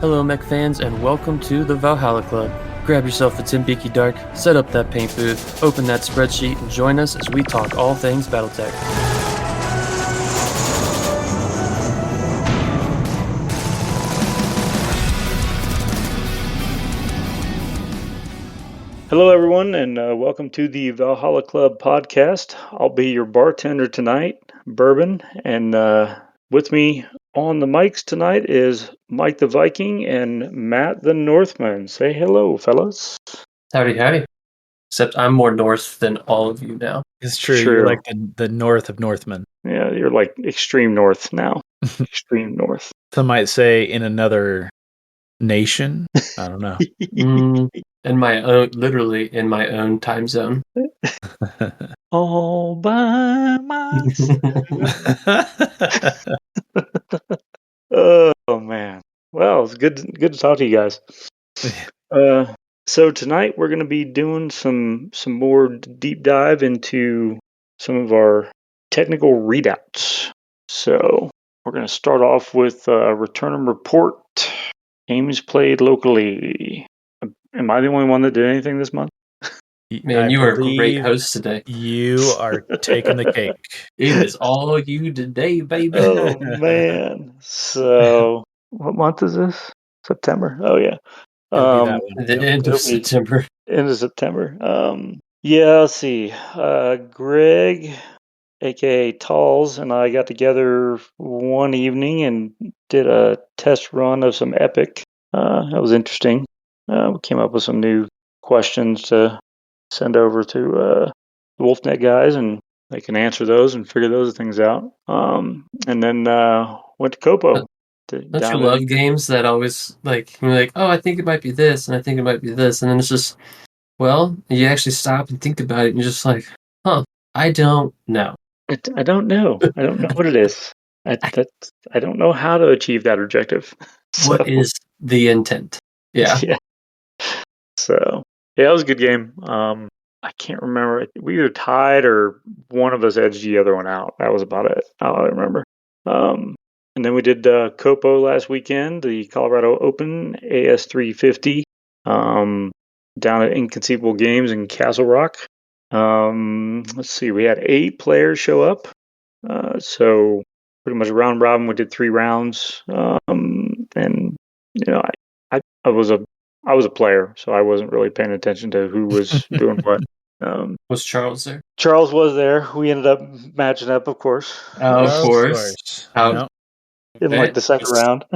Hello, mech fans, and welcome to the Valhalla Club. Grab yourself a Timbeaky Dark, set up that paint booth, open that spreadsheet, and join us as we talk all things BattleTech. Hello, everyone, and welcome to the Valhalla Club podcast. I'll be your bartender tonight, Bourbon, and with me on the mics tonight is Mike the Viking and Matt the Northman. Say hello, fellas. Howdy, howdy. Except I'm more north than all of you now. It's true. You're like the north of Northman. Yeah, you're like extreme north now. Extreme north. Some might say in another nation. I don't know. In my own, literally in my own time zone. All by myself. Oh man. Well, it's good to talk to you guys. So tonight we're going to be doing some more deep dive into some of our technical readouts. So we're going to start off with return and report. Games played locally. Am I the only one that did anything this month? Man, you are a great host today. You are taking the cake. It is all you today, baby. Oh man. So what month is this? September. Oh yeah. The end of September. End of September. Yeah, let's see. Greg, aka Talls, and I got together one evening and did a test run of some Epic. That was interesting. We came up with some new questions to send over to the WolfNet guys, and they can answer those and figure those things out. And then went to Copo. Don't you love games that always you're like, oh, I think it might be this, and I think it might be this, and then it's just, well, you actually stop and think about it, and you're just like, huh, I don't know. I don't know. I don't know what it is. I don't know how to achieve that objective. What is the intent? Yeah. Yeah. So yeah, it was a good game. I can't remember. We either tied or one of us edged the other one out. That was about it. All I remember. And then we did Copo last weekend, the Colorado Open AS350, down at Inconceivable Games in Castle Rock. Let's see, we had 8 players show up. So pretty much round robin. We did 3 rounds. And you know, I was a player, so I wasn't really paying attention to who was doing what. Was Charles there? Charles was there. We ended up matching up, of course. Of course. In like the second round.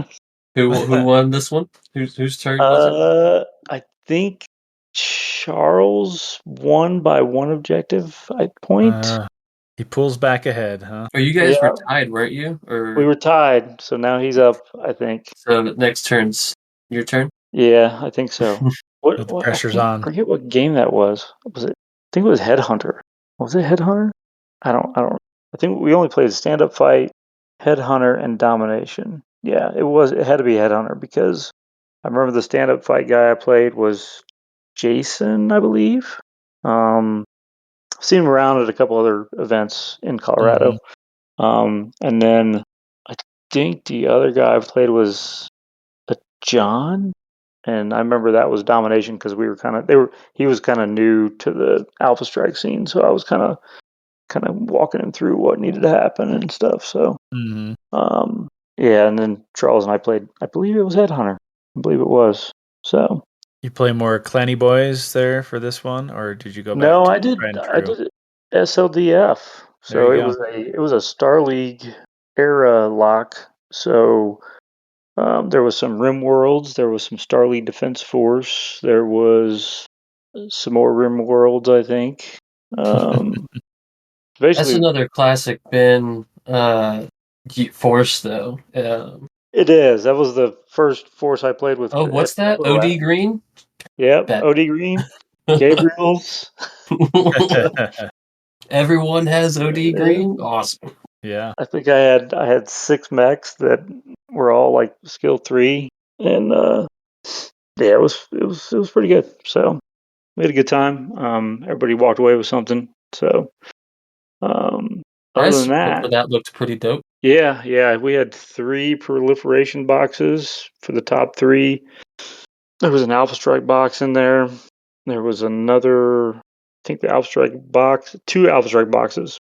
Who won this one? Whose turn was it? I think Charles won by 1 objective point. He pulls back ahead, huh? Oh, you guys were tied, weren't you? Or we were tied, so now he's up, I think. So the next turn's your turn? Yeah, I think so. The pressure's on. I forget what game that was. Was it? I think it was Headhunter. Was it Headhunter? I don't. I think we only played Stand-Up Fight, Headhunter, and Domination. Yeah, it was. It had to be Headhunter because I remember the Stand-Up Fight guy I played was Jason, I believe. I've seen him around at a couple other events in Colorado. And then I think the other guy I played was John. And I remember that was Domination because we were he was kind of new to the Alpha Strike scene, so I was kind of walking him through what needed to happen and stuff. So, yeah, and then Charles and I played. I believe it was Headhunter. I believe it was. So you play more Clanny Boys there for this one, or did you go back? No, I did SLDF. So it was a Star League era lock. So. There was some Rim Worlds. There was some Starleague Defense Force. There was some more Rim Worlds, I think. That's another classic Ben Force, though. It is. That was the first Force I played with. Oh, what's that? OD Green? Yep, OD Green. Gabriel's. Everyone has OD Green? Awesome. Yeah. I think I had 6 mechs that were all like skill 3, and yeah, it was pretty good. So we had a good time. Everybody walked away with something. So other than that looked pretty dope. Yeah. We had 3 proliferation boxes for the top 3. There was an Alpha Strike box in there. There was another, I think the Alpha Strike box, 2 Alpha Strike boxes,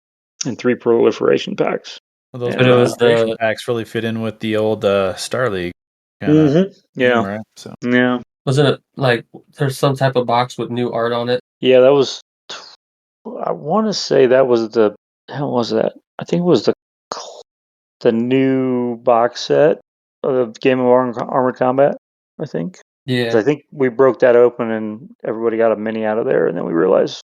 and 3 proliferation packs. Well, those But it was proliferation packs really fit in with the old Star League kind of thing, Yeah. right? So Yeah. wasn't it like there's some type of box with new art on it? Yeah, that was, I want to say that was the, how was that? I think it was the new box set of the Game of Armored Combat, I think. 'Cause Yeah. I think we broke that open and everybody got a mini out of there, and then we realized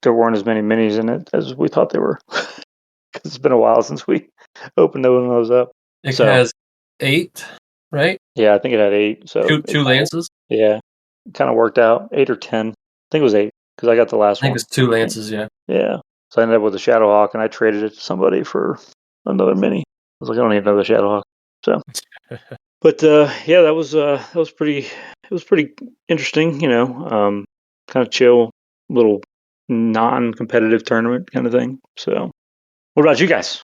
there weren't as many minis in it as we thought they were. 'Cause it's been a while since we opened one of those up. It So has 8, right? yeah, I think it had 8. So Two lances. yeah, it kind of worked out. 8 or 10. I think it was 8 because I got the last I think one. it's 2 lances. Yeah. Yeah. So I ended up with a Shadowhawk, and I traded it to somebody for another mini. I was like, I don't need another Shadowhawk. So, but yeah, that was pretty. It was pretty interesting. Kind of chill, little non-competitive tournament kind of thing. So, what about you guys,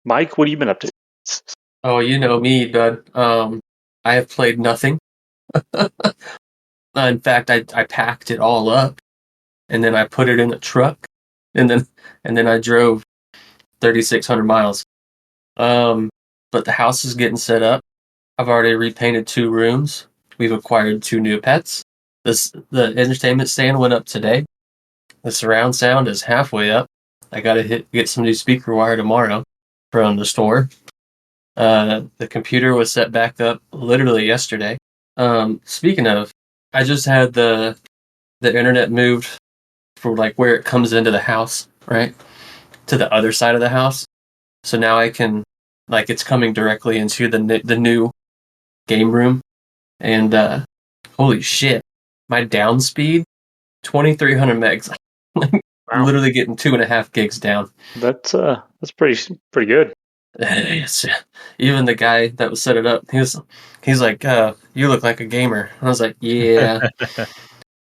Mike? What have you been up to? Oh, you know me, bud. I have played nothing. In fact, I packed it all up and then I put it in a truck and then I drove 3,600 miles. Um, but the house is getting set up. I've already repainted 2 rooms. We've acquired 2 new pets. The entertainment stand went up today. The surround sound is halfway up. I gotta get some new speaker wire tomorrow from the store. The computer was set back up literally yesterday. Speaking of, I just had the internet moved for like where it comes into the house, right? To the other side of the house. So now I can like it's coming directly into the new game room and holy shit. My down speed 2,300 megs. Like Wow, literally getting 2.5 gigs down. that's pretty good. Yes. Even the guy that was set it up, he's like, you look like a gamer. And I was like, yeah,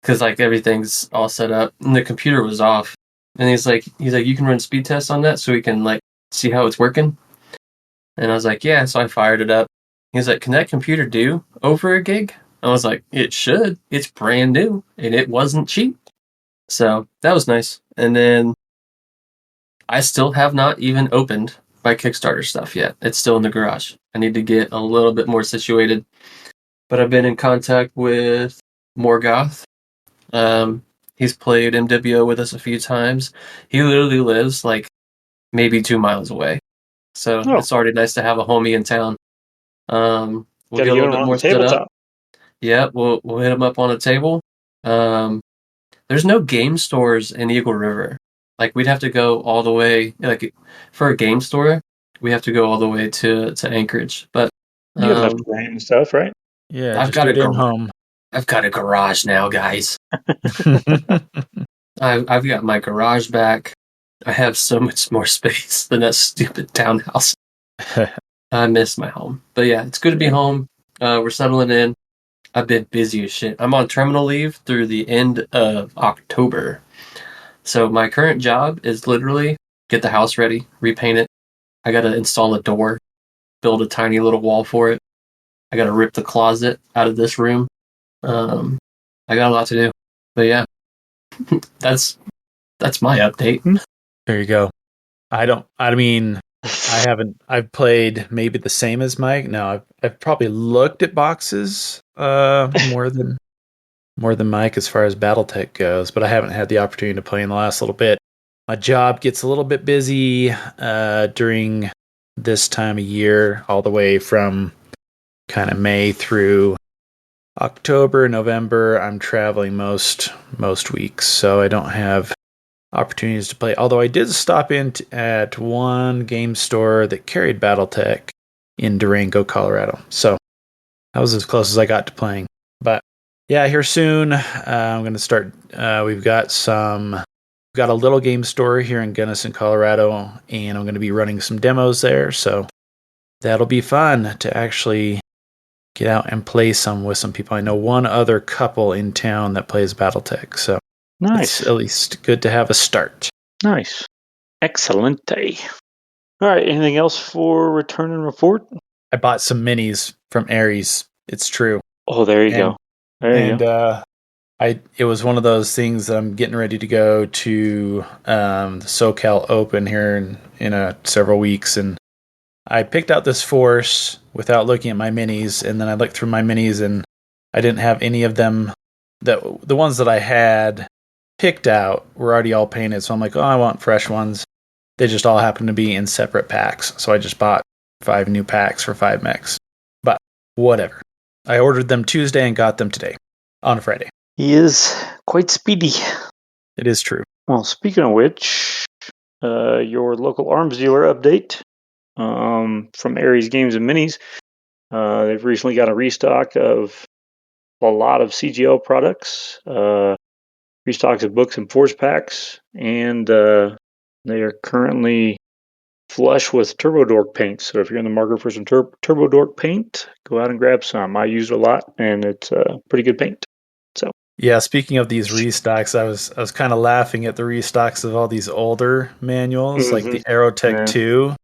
because like everything's all set up, and the computer was off. And he's like, you can run speed tests on that, so we can like see how it's working. And I was like, yeah. So I fired it up. He's like, can that computer do over a gig? I was like, it should. It's brand new, and it wasn't cheap. So that was nice. And then I still have not even opened my Kickstarter stuff yet. It's still in the garage. I need to get a little bit more situated. But I've been in contact with Morgoth. He's played MWO with us a few times. He literally lives like maybe 2 miles away. So Oh, it's already nice to have a homie in town. We'll got to get a get little him bit on the more set up. tabletop. Yeah, we'll hit him up on a table. Um, there's no game stores in Eagle River. Like we'd have to go all the way. Like for a game store, we have to go all the way to Anchorage. But You got enough um, terrain and stuff, right? yeah, I've just got do a it in home. I've got a garage now, guys. I've got my garage back. I have so much more space than that stupid townhouse. I miss my home. But yeah, it's good to be home. We're settling in. I've been busy as shit. I'm on terminal leave through the end of October. So my current job is literally get the house ready, repaint it. I gotta install a door, build a tiny little wall for it. I gotta rip the closet out of this room. Um, I got a lot to do. But yeah, that's my update. There you go. I mean, I've played maybe the same as Mike. No, I've probably looked at boxes more than Mike as far as BattleTech goes, but I haven't had the opportunity to play in the last little bit. My job gets a little bit busy during this time of year, all the way from kind of May through October, November. I'm traveling most weeks, so I don't have opportunities to play. Although I did stop in at one game store that carried BattleTech in Durango, Colorado. So that was as close as I got to playing. But yeah, here soon I'm going to start. We've got a little game store here in Gunnison, Colorado, and I'm going to be running some demos there. So that'll be fun to actually get out and play some with some people. I know one other couple in town that plays BattleTech, so Nice. it's at least good to have a start. Nice. Excellente. All right. Anything else for return and report? I bought some minis from Aries. It's true. Oh, there you And go. There you go. It was one of those things that I'm getting ready to go to the SoCal Open here in several weeks, and I picked out this force without looking at my minis, and then I looked through my minis, and I didn't have any of them. The ones that I had picked out were already all painted, so I'm like, oh, I want fresh ones. They just all happen to be in separate packs, so I just bought 5 new packs for 5 mechs. But whatever. I ordered them Tuesday and got them today, on Friday. He is quite speedy. It is true. Well, speaking of which, your local arms dealer update from Aries Games and Minis. They've recently got a restock of a lot of CGL products, restocks of books and force packs, and they are currently flush with Turbo Dork paint. So if you're in the market for some Turbo Dork paint, go out and grab some. I use it a lot, and it's pretty good paint. So yeah, speaking of these restocks, I was kind of laughing at the restocks of all these older manuals, like the Aerotech 2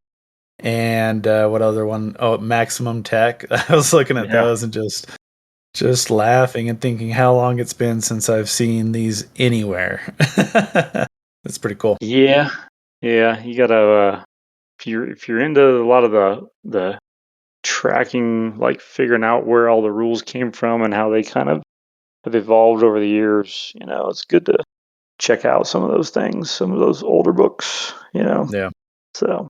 and what other one? Oh, Maximum Tech. I was looking at those and just laughing and thinking how long it's been since I've seen these anywhere. That's pretty cool. Yeah, you gotta if you're into a lot of the tracking, like figuring out where all the rules came from and how they kind of have evolved over the years, it's good to check out some of those things, some of those older books, Yeah. So,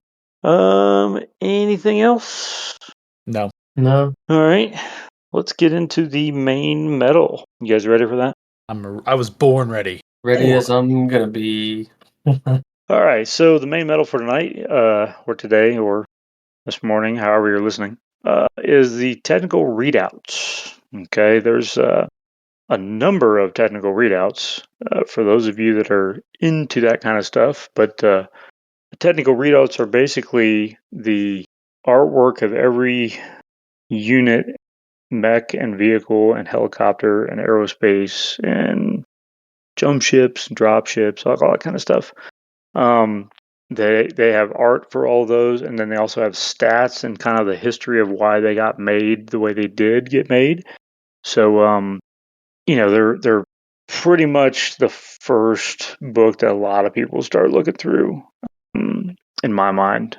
anything else? No. No. All right, let's get into the main medal. You guys ready for that? I was born ready. Ready as I'm gonna be. All right, so the main medal for tonight, or today, or this morning, however you're listening, is the technical readouts. Okay, there's a number of technical readouts for those of you that are into that kind of stuff. But the technical readouts are basically the artwork of every unit, mech and vehicle and helicopter and aerospace and jump ships, drop ships, all that kind of stuff. They have art for all those, and then they also have stats and kind of the history of why they got made the way they did get made. So they're pretty much the first book that a lot of people start looking through, in my mind,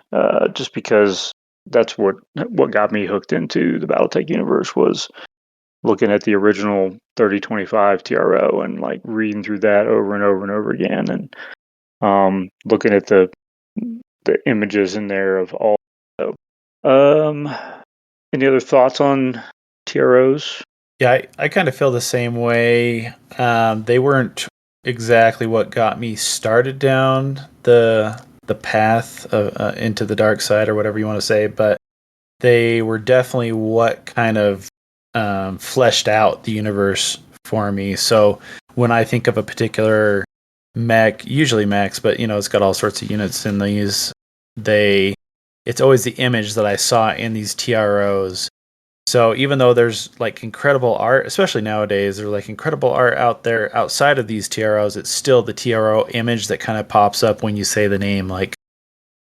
just because that's what got me hooked into the BattleTech universe was looking at the original 3025 TRO and like reading through that over and over and over again, and looking at the images in there of all. So, any other thoughts on TROs? Yeah, I kind of feel the same way. They weren't exactly what got me started down the path into the dark side or whatever you want to say, but they were definitely what kind of fleshed out the universe for me. So when I think of a particular mech, usually mechs, but it's got all sorts of units in these, it's always the image that I saw in these TROs. So even though there's like incredible art, especially nowadays, there's like incredible art out there outside of these TROs, it's still the TRO image that kind of pops up when you say the name, like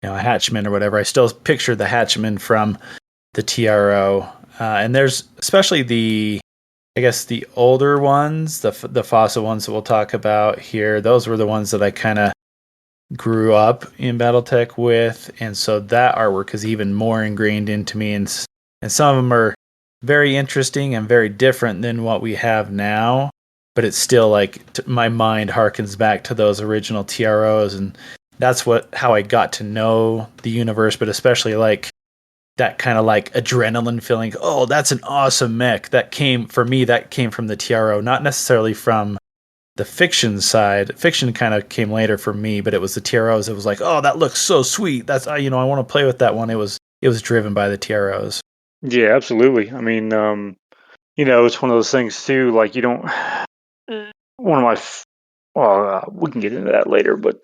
a Hatchman or whatever. I still picture the Hatchman from the TRO, and there's especially the older ones, the fossil ones that we'll talk about here. Those were the ones that I kind of grew up in BattleTech with, and so that artwork is even more ingrained into me, and some of them are very interesting and very different than what we have now, but it's still like my mind harkens back to those original TROs, and that's how I got to know the universe, but especially like that kind of like adrenaline feeling. Oh, that's an awesome mech. That came from the TRO, not necessarily from the fiction side. Fiction kind of came later for me, but it was the TROs. It was like, oh, that looks so sweet. That's I want to play with that one. It was driven by the TROs. Yeah, absolutely. I mean, it's one of those things too. Like you don't. One of my, we can get into that later, but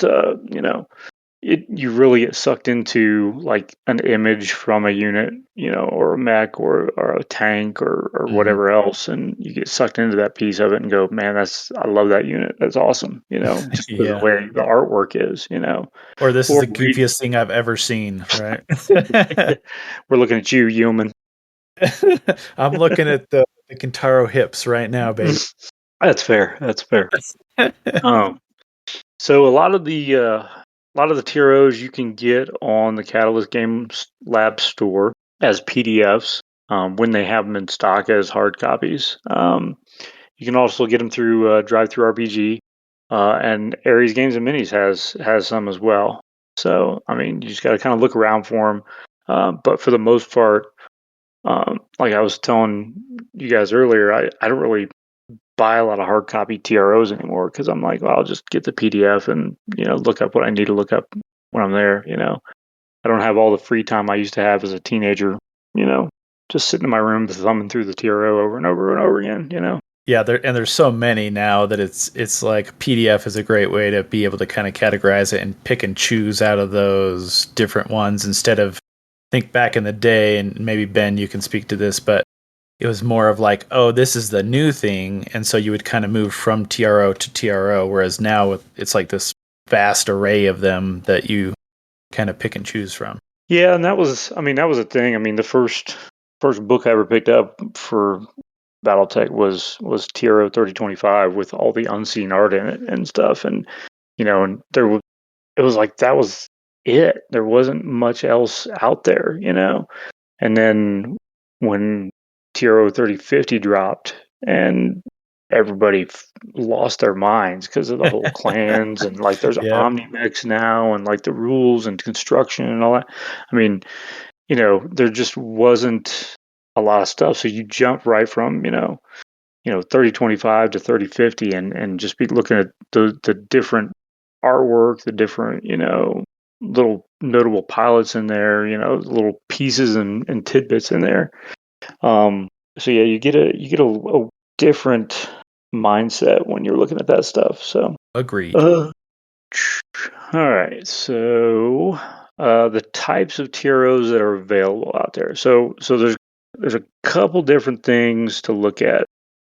you really get sucked into like an image from a unit, or a mech or a tank or whatever else, and you get sucked into that piece of it and go, man, I love that unit. That's awesome, just because of the Yeah. way the artwork is, Or this is Or the goofiest thing I've ever seen, right? we're looking at you, human. I'm looking at the Kintaro hips right now, baby. That's fair. That's fair. Um, so a lot of the TROs you can get on the Catalyst Games Lab store as PDFs, when they have them in stock as hard copies. You can also get them through Drive-Thru RPG, and Ares Games and Minis has some as well. So I mean, you just got to kind of look around for them. But for the most part, like I was telling you guys earlier, I don't really buy a lot of hard copy TROs anymore because I'm like, well, I'll just get the PDF and look up what I need to look up when I'm there. I don't have all the free time I used to have as a teenager. Just sitting in my room thumbing through the TRO over and over and over again. Yeah, there's so many now that it's like PDF is a great way to be able to kind of categorize it and pick and choose out of those different ones instead of think back in the day, and maybe Ben, you can speak to this, but it was more of like, oh, this is the new thing, and so you would kind of move from TRO to TRO, whereas now it's like this vast array of them that you kind of pick and choose from. Yeah, and that was a thing. I mean, the first book I ever picked up for BattleTech was TRO 3025 with all the unseen art in it and stuff, and and it was like that was it. There wasn't much else out there, And then when TRO 3050 dropped and everybody lost their minds because of the whole clans and like there's Yeah. Omnimex now and like the rules and construction and all that. I mean, there just wasn't a lot of stuff. So you jump right from, 3025 to 3050 and just be looking at the different artwork, the different, little notable pilots in there, little pieces and tidbits in there. So yeah, you get a different mindset when you're looking at that stuff. So Agreed. all right. So the types of TROs that are available out there. So there's a couple different things to look at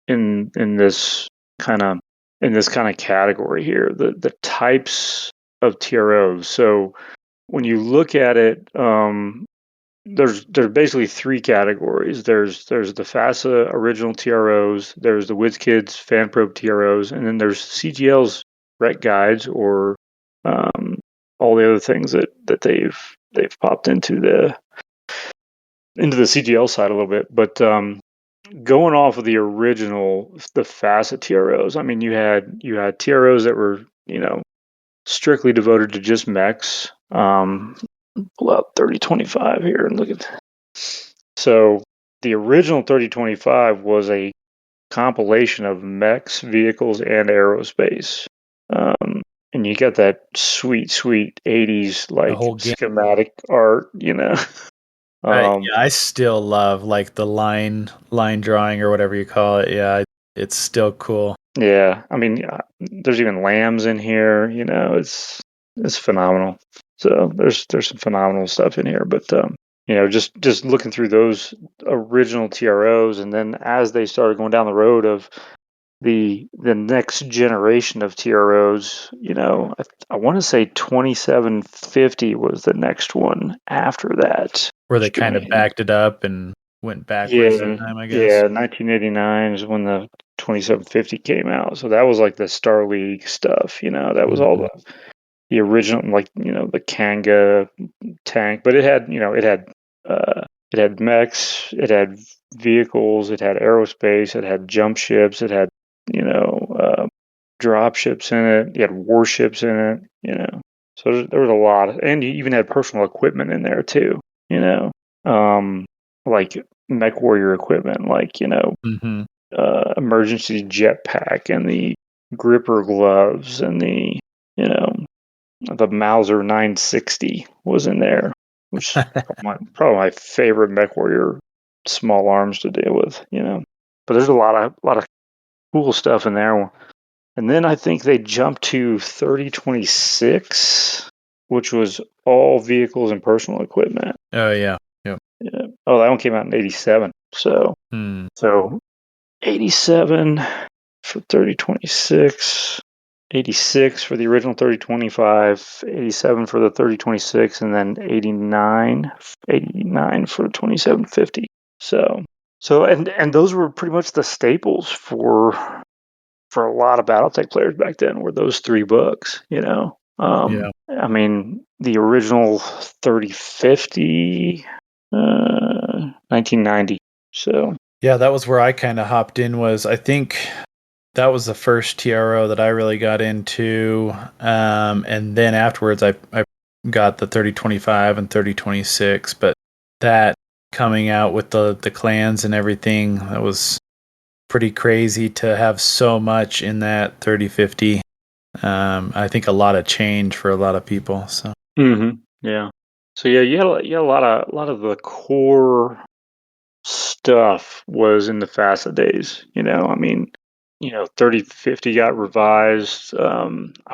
in this kind of category here. The types of TROs. So when you look at it, there's basically three categories. There's the FASA original TROs, there's the WizKids fan probe TROs, and then there's CGL's rec guides or all the other things that they've popped into the CGL side a little bit. But going off of the original, the FASA TROs, I mean, you had TROs that were strictly devoted to just mechs. Pull out 3025 here and look at that. So the original 3025 was a compilation of mechs, vehicles, and aerospace. And you got that sweet 80s The like whole game. schematic art, I still love like the line drawing or whatever you call it. Yeah, it's still cool. Yeah, I mean, there's even lambs in here. It's phenomenal. So there's some phenomenal stuff in here. But just looking through those original TROs, and then as they started going down the road of the next generation of TROs, I want to say 2750 was the next one after that. Where they kind of backed it up and went backwards in Yeah, time, I guess. 1989 is when the 2750 came out. So that was like the Star League stuff, that was all the original, like, the Kanga tank, but it had mechs, it had vehicles, it had aerospace, it had jump ships, it had, drop ships in it, you had warships in it, So there was a lot, and you even had personal equipment in there too, like mech warrior equipment, like emergency jetpack and the gripper gloves and the the Mauser 960 was in there, which is probably my favorite mech warrior small arms to deal with. But there's a lot of cool stuff in there. And then I think they jumped to 3026 which was all vehicles and personal equipment. Oh yeah. Yeah. Oh, that one came out in 87. So 87 for 3026, 86 for the original 3025, 87 for the 3026, and then 89 for the 2750. And those were pretty much the staples for a lot of BattleTech players back then, were those three books, Yeah. I mean, the original 3050, 1990. So Yeah, that was where I kind of hopped in. I think that was the first TRO that I really got into, and then afterwards I got the 3025 and 3026. But that coming out with the clans and everything, that was pretty crazy to have so much in that 3050. I think a lot of change for a lot of people. So yeah, so yeah, you had a lot of the core stuff was in the Facet days. I mean, 3050 got revised. I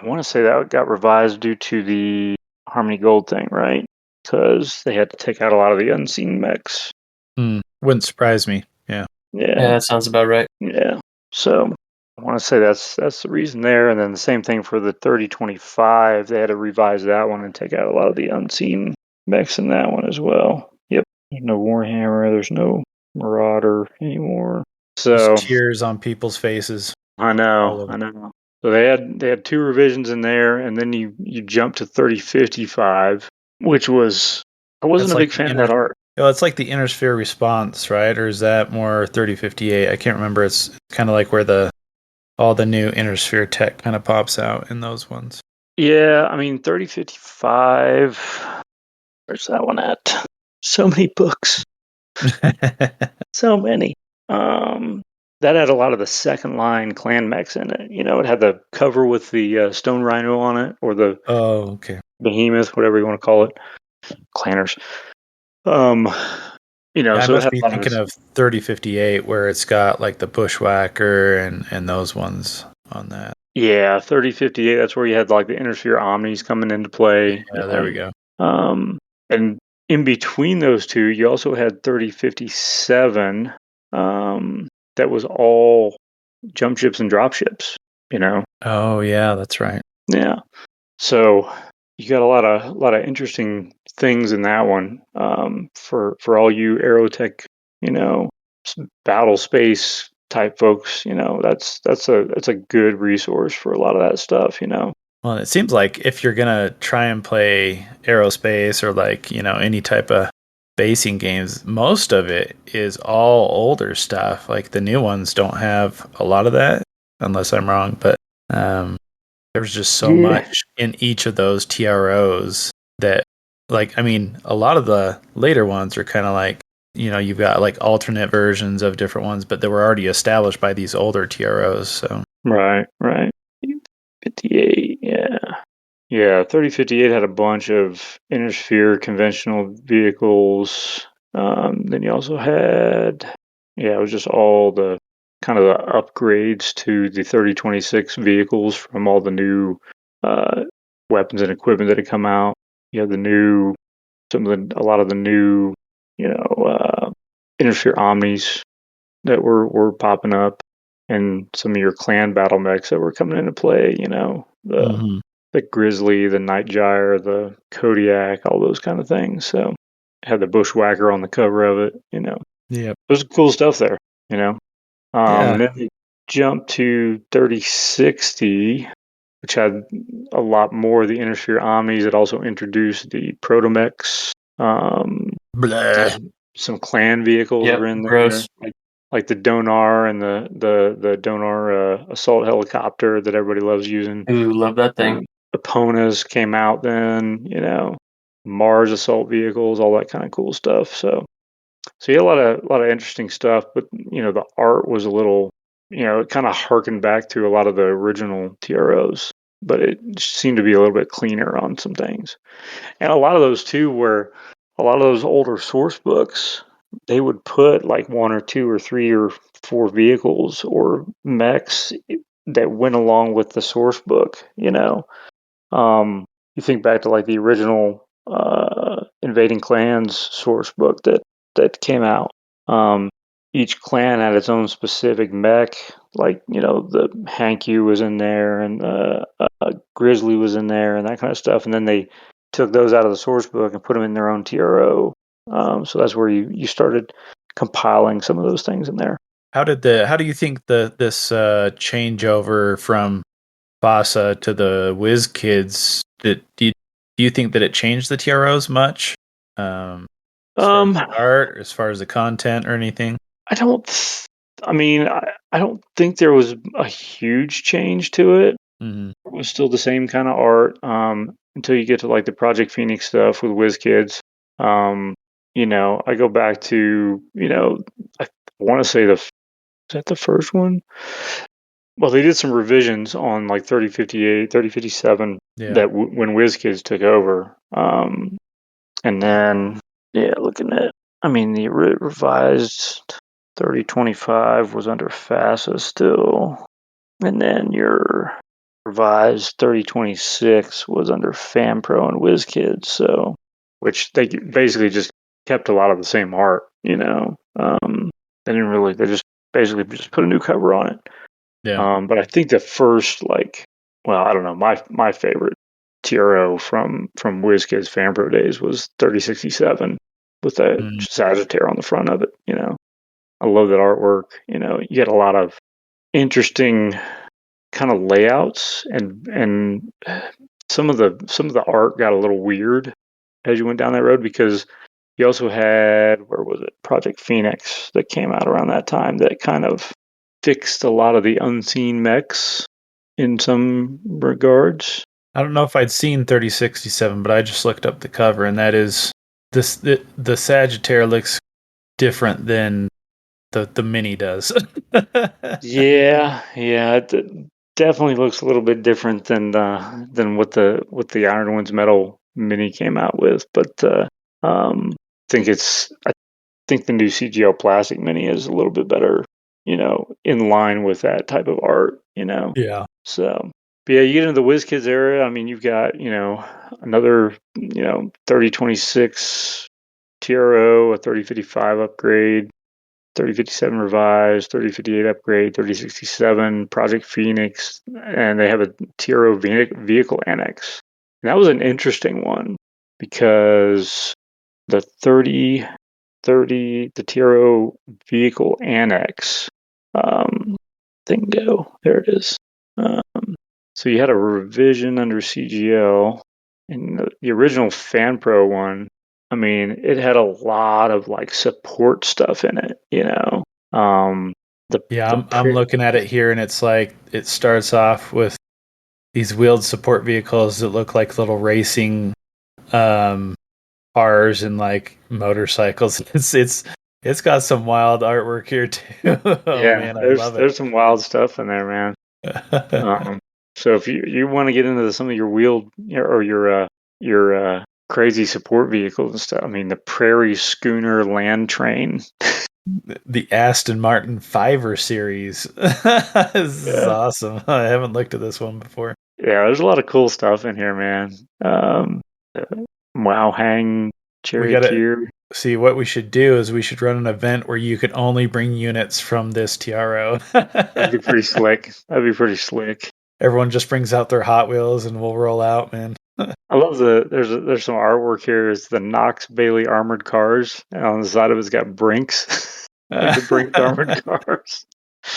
want to say that got revised due to the Harmony Gold thing, right? Because they had to take out a lot of the unseen mechs. Wouldn't surprise me. Yeah. Yeah, that sounds about right. Yeah. So I want to say that's the reason there. And then the same thing for the 3025. They had to revise that one and take out a lot of the unseen mechs in that one as well. Yep. There's no Warhammer. There's no Marauder anymore. So just tears on people's faces. I know. So they had two revisions in there, and then you jump to 3055, which was, I wasn't a big fan of that art. Oh, it's like the inner sphere response, right? Or is that more 3058? I can't remember. It's kind of like where all the new inner sphere tech kind of pops out in those ones. Yeah, I mean 3055. Where's that one at? So many books. So many. That had a lot of the second line clan mechs in it. It had the cover with the stone rhino on it, or the behemoth, whatever you want to call it, clanners. I so must be thinking of 3058, where it's got like the bushwhacker and those ones on that. Yeah, 3058. That's where you had like the inner sphere omnis coming into play. Yeah, there we go. And in between those two, you also had 3057. That was all jump ships and drop ships. Oh yeah, that's right. Yeah. So you got a lot of interesting things in that one. For all you Aerotech, battle space type folks, that's a good resource for a lot of that stuff. Well, it seems like if you're gonna try and play aerospace or like any type of basing games, most of it is all older stuff. Like the new ones don't have a lot of that, unless I'm wrong. But there's just so much in each of those TROs that, like, I mean, a lot of the later ones are kind of like, you've got like alternate versions of different ones, but they were already established by these older TROs. So right. 58, yeah. Yeah, 3058 had a bunch of inner sphere conventional vehicles. Then you also had, it was just all the kind of the upgrades to the 3026 vehicles from all the new weapons and equipment that had come out. You had a lot of the new, inner sphere omnis that were popping up, and some of your clan battle mechs that were coming into play. The Grizzly, the Nightgyre, the Kodiak, all those kind of things. So had the Bushwhacker on the cover of it. yeah, there's cool stuff there. And then we jumped to 3060, which had a lot more of the inner sphere omnis. It also introduced the Protomechs. Some clan vehicles were in there. Gross. Like the Donar and the Donar assault helicopter that everybody loves using. Ooh, love that thing. Eponas came out then, Mars assault vehicles, all that kind of cool stuff. So you had a lot of interesting stuff, but the art was a little, it kind of harkened back to a lot of the original TROs, but it seemed to be a little bit cleaner on some things. And a lot of those too were a lot of those older source books. They would put like one or two or three or four vehicles or mechs that went along with the source book. you think back to like the original Invading Clans source book that came out. Um, each clan had its own specific mech. Like, the Hankyu was in there, and Grizzly was in there, and that kind of stuff. And then they took those out of the source book and put them in their own TRO. So that's where you started compiling some of those things in there. How do you think this changeover from Vasa to the Whiz Kids, do you think that it changed the TROs much? As far as the art, as far as the content or anything? I don't think there was a huge change to it. Mm-hmm. It was still the same kind of art until you get to like the Project Phoenix stuff with WizKids. I go back to, I want to say is that the first one? Well, they did some revisions on like 3058, 3057 that when WizKids took over. And then, looking at, the revised 3025 was under FASA still. And then your revised 3026 was under FanPro and WizKids. So, which they basically just kept a lot of the same art, they didn't really, they just basically just put a new cover on it. Yeah. But I think the first, I don't know, my favorite TRO from WizKids FanPro days was 3067 with that Sagittaire on the front of it. I love that artwork. You get a lot of interesting kind of layouts, and some of the art got a little weird as you went down that road, because you also had, where was it, Project Phoenix that came out around that time that kind of fixed a lot of the unseen mechs in some regards. I don't know if I'd seen 3067, but I just looked up the cover, and that is the Sagittaire looks different than the mini does. yeah, it definitely looks a little bit different than what the Iron Winds Metal mini came out with. But I think the new CGL Plastic mini is a little bit better, in line with that type of art, Yeah. So, but yeah, you get into the WizKids era. You've got, another, 3026 TRO, a 3055 upgrade, 3057 revised, 3058 upgrade, 3067 Project Phoenix, and they have a TRO vehicle annex. And that was an interesting one because the 30, the TRO vehicle annex, Thingo, there it is. So you had a revision under CGL, and the original FanPro one, it had a lot of like support stuff in it, I'm looking at it here, and it's like it starts off with these wheeled support vehicles that look like little racing cars and like motorcycles. It's got some wild artwork here too. Man, I love it. There's some wild stuff in there, man. So if you want to get into some of your wheeled or your crazy support vehicles and stuff, the Prairie Schooner Land Train. The Aston Martin Fiver series. This is awesome. I haven't looked at this one before. Yeah, there's a lot of cool stuff in here, man. Wow, Hang, Charioteer. See, what we should do is we should run an event where you could only bring units from this TRO. That'd be pretty slick. Everyone just brings out their Hot Wheels and we'll roll out, man. I love there's some artwork here. It's the Knox Bailey armored cars, and on the side of it's got Brinks, like the Brinks armored cars.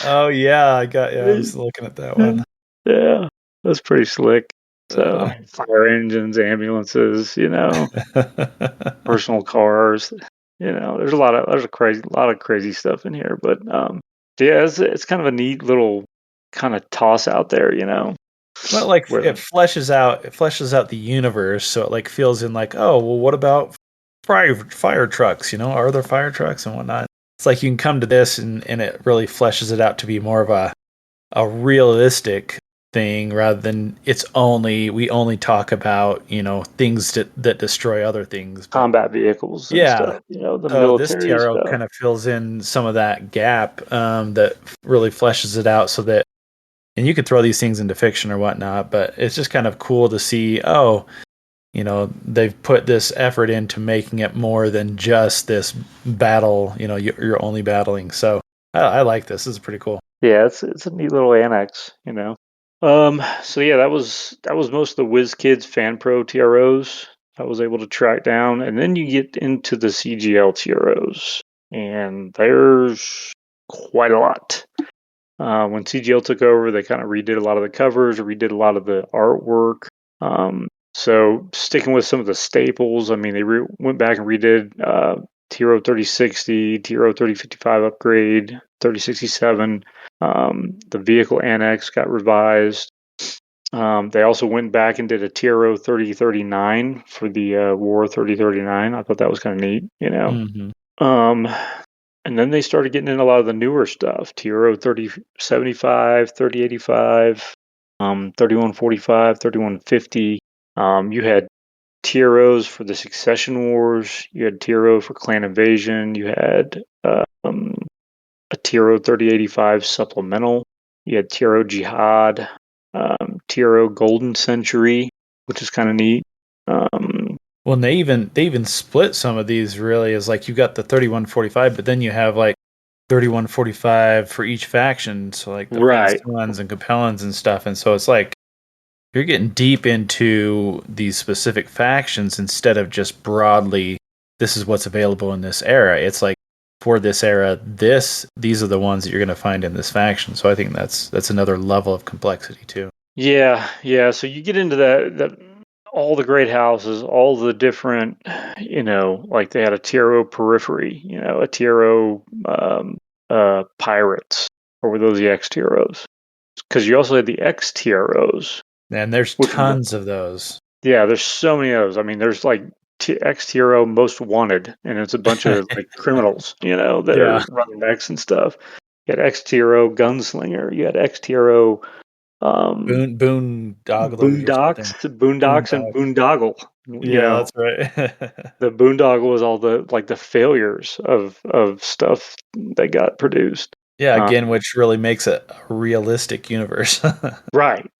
Oh yeah, I was looking at that one. Yeah, that's pretty slick. So fire engines, ambulances, personal cars. There's a lot of crazy stuff in here. But yeah, it's kind of a neat little kind of toss out there, Well, like it fleshes out the universe, so it like feels in like, oh well, what about fire trucks? Are there fire trucks and whatnot? It's like you can come to this and it really fleshes it out to be more of a realistic thing rather than we only talk about things that destroy other things, combat vehicles and stuff, the military this TRO stuff kind of fills in some of that gap that really fleshes it out so that and you could throw these things into fiction or whatnot, but it's just kind of cool to see, they've put this effort into making it more than just this battle, you're only battling. So I like this. This is pretty cool. Yeah, it's a neat little annex, So yeah, that was most of the WizKids Fan Pro TROs I was able to track down, and then you get into the CGL TROs, and there's quite a lot. When CGL took over, they kind of redid a lot of the covers, redid a lot of the artwork. So sticking with some of the staples, I mean, they went back and redid TRO 3060, TRO 3055 upgrade, 3067. The vehicle annex got revised. They also went back and did a TRO 3039 for the War 3039. I thought that was kind of neat, Mm-hmm. And then they started getting in a lot of the newer stuff, TRO 3075, 3085, 3145, 3150. You had TROs for the Succession Wars. You had TRO for Clan Invasion. You had a TRO 3085 supplemental. You had TRO Jihad, TRO Golden Century, which is kind of neat. Well, and they even split some of these really as like you got the 3145, but then you have like 3145 for each faction, so like the Right. Phase ones and Capellans and stuff, and so it's like you're getting deep into these specific factions instead of just broadly this is what's available in this era. It's like for this era, these are the ones that you're going to find in this faction. So I think that's another level of complexity too. Yeah. So you get into that all the great houses, all the different, like they had a TRO periphery, a TRO pirates, or were those the X TROs? Because you also had the X TROs. And there's tons of those. Yeah, there's so many of those. I mean, there's like X TRO Most Wanted, and it's a bunch of like criminals, that are running X and stuff. You had X TRO Gunslinger. You had X TRO Boondoggle Boondocks, and Boondoggle. Yeah, that's right. The Boondoggle was all the failures of stuff that got produced. Yeah, again, which really makes it a realistic universe. Right.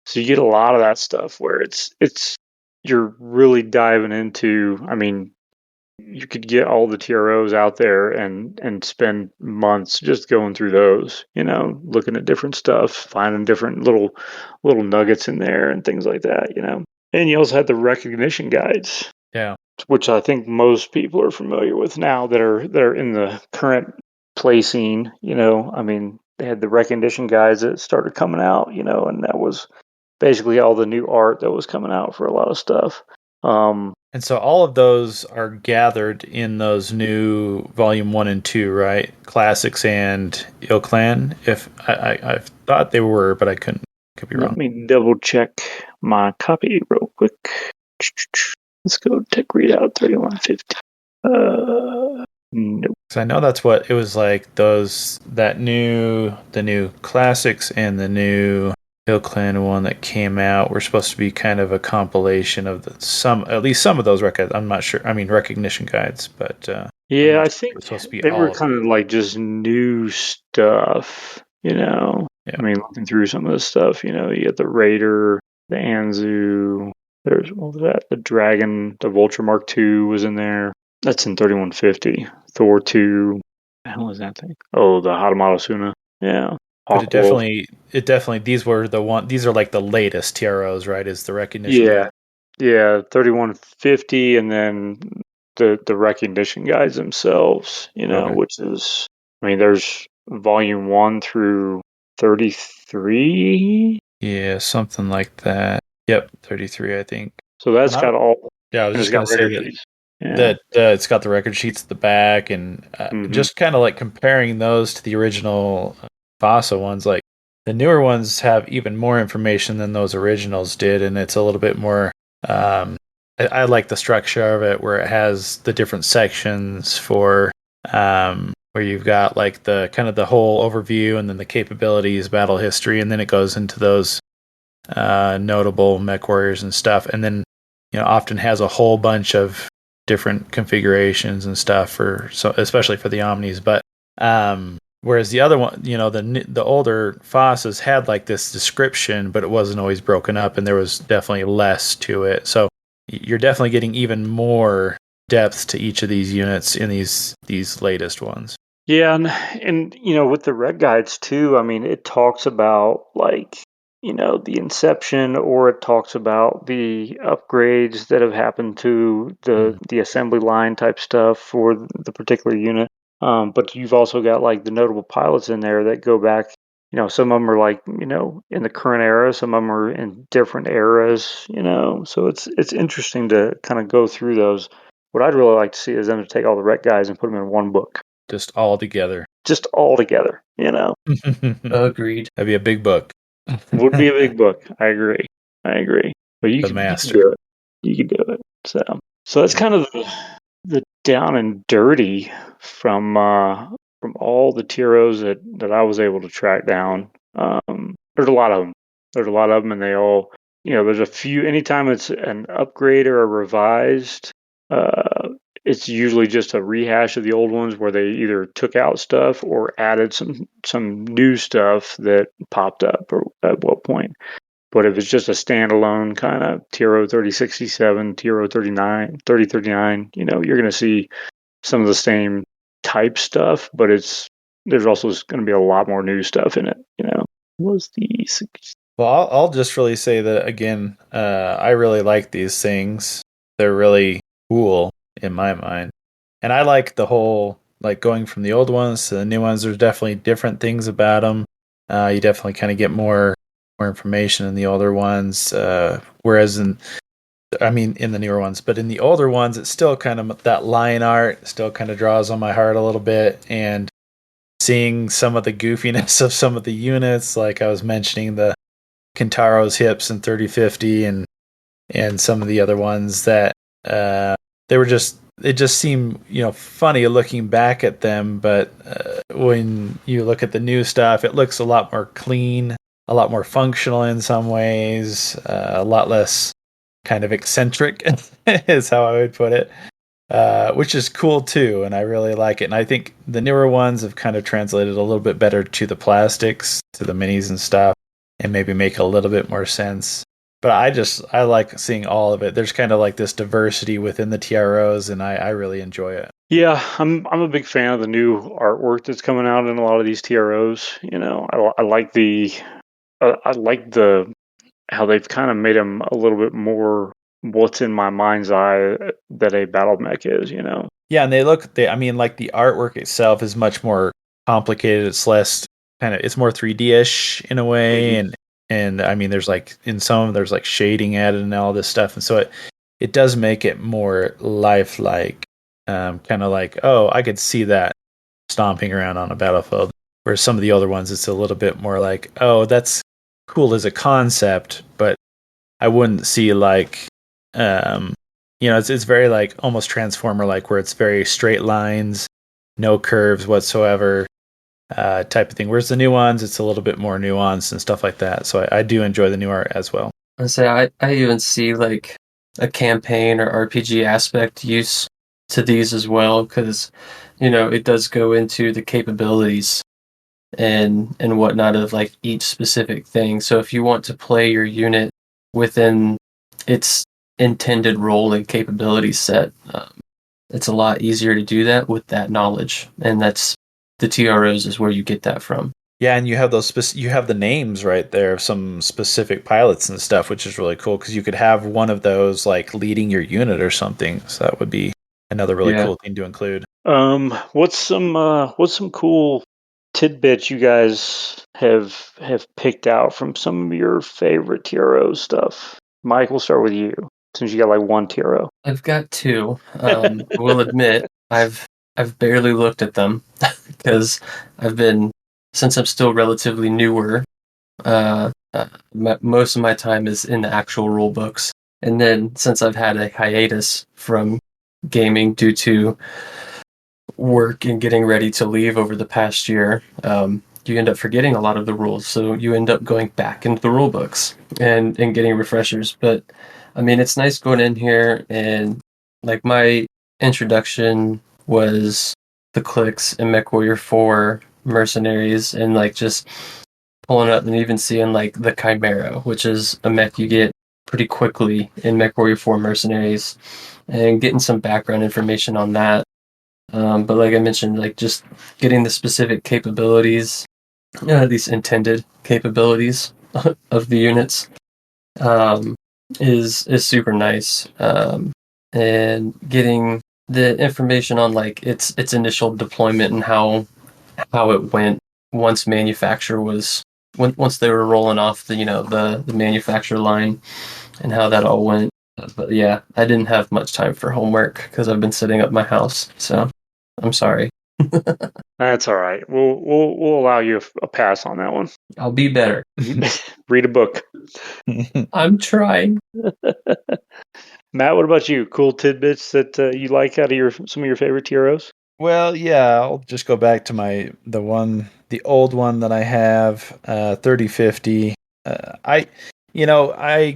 So you get a lot of that stuff where it's you're really diving into. I mean, you could get all the TROs out there and spend months just going through those, looking at different stuff, finding different little nuggets in there and things like that, And you also had the recognition guides. Yeah. Which I think most people are familiar with now that are in the current placing, I mean, they had the recognition guides that started coming out, and that was basically all the new art that was coming out for a lot of stuff. And so all of those are gathered in those new volume 1 and 2, right? Classics and Ill Clan. If I thought they were, but I could be wrong. Let me double check my copy real quick. Let's go Tech Readout 3150. Nope. So I know that's what it was like. The new classics and the new Ill Clan one that came out were supposed to be kind of a compilation of at least some of those records. I'm not sure. I mean, recognition guides, but yeah, I think supposed to be they were kind of like just new stuff. Yeah. I mean, looking through some of the stuff, you get the Raider, the Anzu. There's what was that? The Dragon, the Vulture Mark II was in there. That's in 3150. Thor 2. What the hell is that thing? Oh, the Hadamado Suna. Yeah. But it definitely these are like the latest TROs, right? Is the recognition guide. Yeah, 3150, and then the recognition guides themselves, Okay. Which is, I mean, there's volume 1 through 33. Yeah, something like that. Yep, 33, I think. So that's got all. Yeah, I was just going to say that it's got the record sheets at the back, and just kind of like comparing those to the original Vasa ones. Like the newer ones have even more information than those originals did, and it's a little bit more. I like the structure of it, where it has the different sections for where you've got like the kind of the whole overview, and then the capabilities, battle history, and then it goes into those notable mech warriors and stuff, and then often has a whole bunch of different configurations and stuff especially for the Omnis. But Whereas the other one, the older Fosses had like this description, but it wasn't always broken up, and there was definitely less to it. So you're definitely getting even more depth to each of these units in these latest ones. Yeah, and with the red guides too, I mean, it talks about like the inception, or it talks about the upgrades that have happened to the assembly line type stuff for the particular unit. But you've also got like the notable pilots in there that go back. Some of them are like in the current era, some of them are in different eras. So it's interesting to kind of go through those. What I'd really like to see is them to take all the ret guys and put them in one book. Just all together. Just all together, Agreed. That'd be a big book. Would be a big book. I agree. But you The can master. do it. You can do it. So that's kind of the down and dirty from all the TROs that I was able to track down. There's a lot of them. And they all, there's a few. Anytime it's an upgrade or a revised, it's usually just a rehash of the old ones where they either took out stuff or added some new stuff that popped up or at what point. But if it's just a standalone kind of TRO 3067, TRO 3039, you're going to see some of the same type stuff, but there's also going to be a lot more new stuff in it. Was the Well, I'll just really say that again. I really like these things. They're really cool in my mind, and I like the whole like going from the old ones to the new ones. There's definitely different things about them. You definitely kind of get more information in the older ones, whereas in the newer ones, but in the older ones, it's still kind of that line art still kind of draws on my heart a little bit, and seeing some of the goofiness of some of the units, like I was mentioning the Kintaro's hips in 3050 and some of the other ones that it just seemed funny looking back at them, but when you look at the new stuff, it looks a lot more clean, a lot more functional in some ways, a lot less kind of eccentric is how I would put it, which is cool too, and I really like it. And I think the newer ones have kind of translated a little bit better to the plastics, to the minis and stuff, and maybe make a little bit more sense. But I like seeing all of it. There's kind of like this diversity within the TROs, and I really enjoy it. Yeah, I'm a big fan of the new artwork that's coming out in a lot of these TROs. I like the how they've kind of made them a little bit more what's in my mind's eye that a battle mech is. Yeah, and I mean, like the artwork itself is much more complicated. It's less it's more 3D-ish in a way, and I mean, there's like in some of them, there's like shading added and all this stuff, and so it does make it more lifelike, kind of like, oh, I could see that stomping around on a battlefield. Whereas some of the older ones, it's a little bit more like, oh, that's cool as a concept, but I wouldn't see like, it's very like almost Transformer like, where it's very straight lines, no curves whatsoever, type of thing. Whereas the new ones, it's a little bit more nuanced and stuff like that. So I do enjoy the new art as well. I even see like a campaign or RPG aspect use to these as well, because it does go into the capabilities and whatnot of like each specific thing. So if you want to play your unit within its intended role and capability set, it's a lot easier to do that with that knowledge, and that's the TROs is where you get that from. Yeah, and you have you have the names right there of some specific pilots and stuff, which is really cool, because you could have one of those like leading your unit or something. So that would be another really cool thing to include. What's some cool tidbits you guys have picked out from some of your favorite TRO stuff? Mike, we'll start with you, since you got like one TRO. I've got two. I will admit I've barely looked at them because since I'm still relatively newer, most of my time is in the actual rule books. And then since I've had a hiatus from gaming due to work and getting ready to leave over the past year, you end up forgetting a lot of the rules. So you end up going back into the rule books and getting refreshers. But I mean, it's nice going in here, and like my introduction was the Clicks and MechWarrior 4 mercenaries and like just pulling up and even seeing like the Chimera, which is a mech you get pretty quickly in MechWarrior 4 Mercenaries, and getting some background information on that. But like I mentioned, like just getting the specific capabilities, these intended capabilities of the units, um, is super nice. And getting the information on like its initial deployment and how it went once manufacture was once they were rolling off the manufacture line and how that all went. But yeah, I didn't have much time for homework because I've been setting up my house. So I'm sorry. That's all right. We'll allow you a pass on that one. I'll be better. Read a book. I'm trying. Matt, what about you? Cool tidbits that you like out of some of your favorite TROs? Well, yeah, I'll just go back to the old one that I have, 3050. I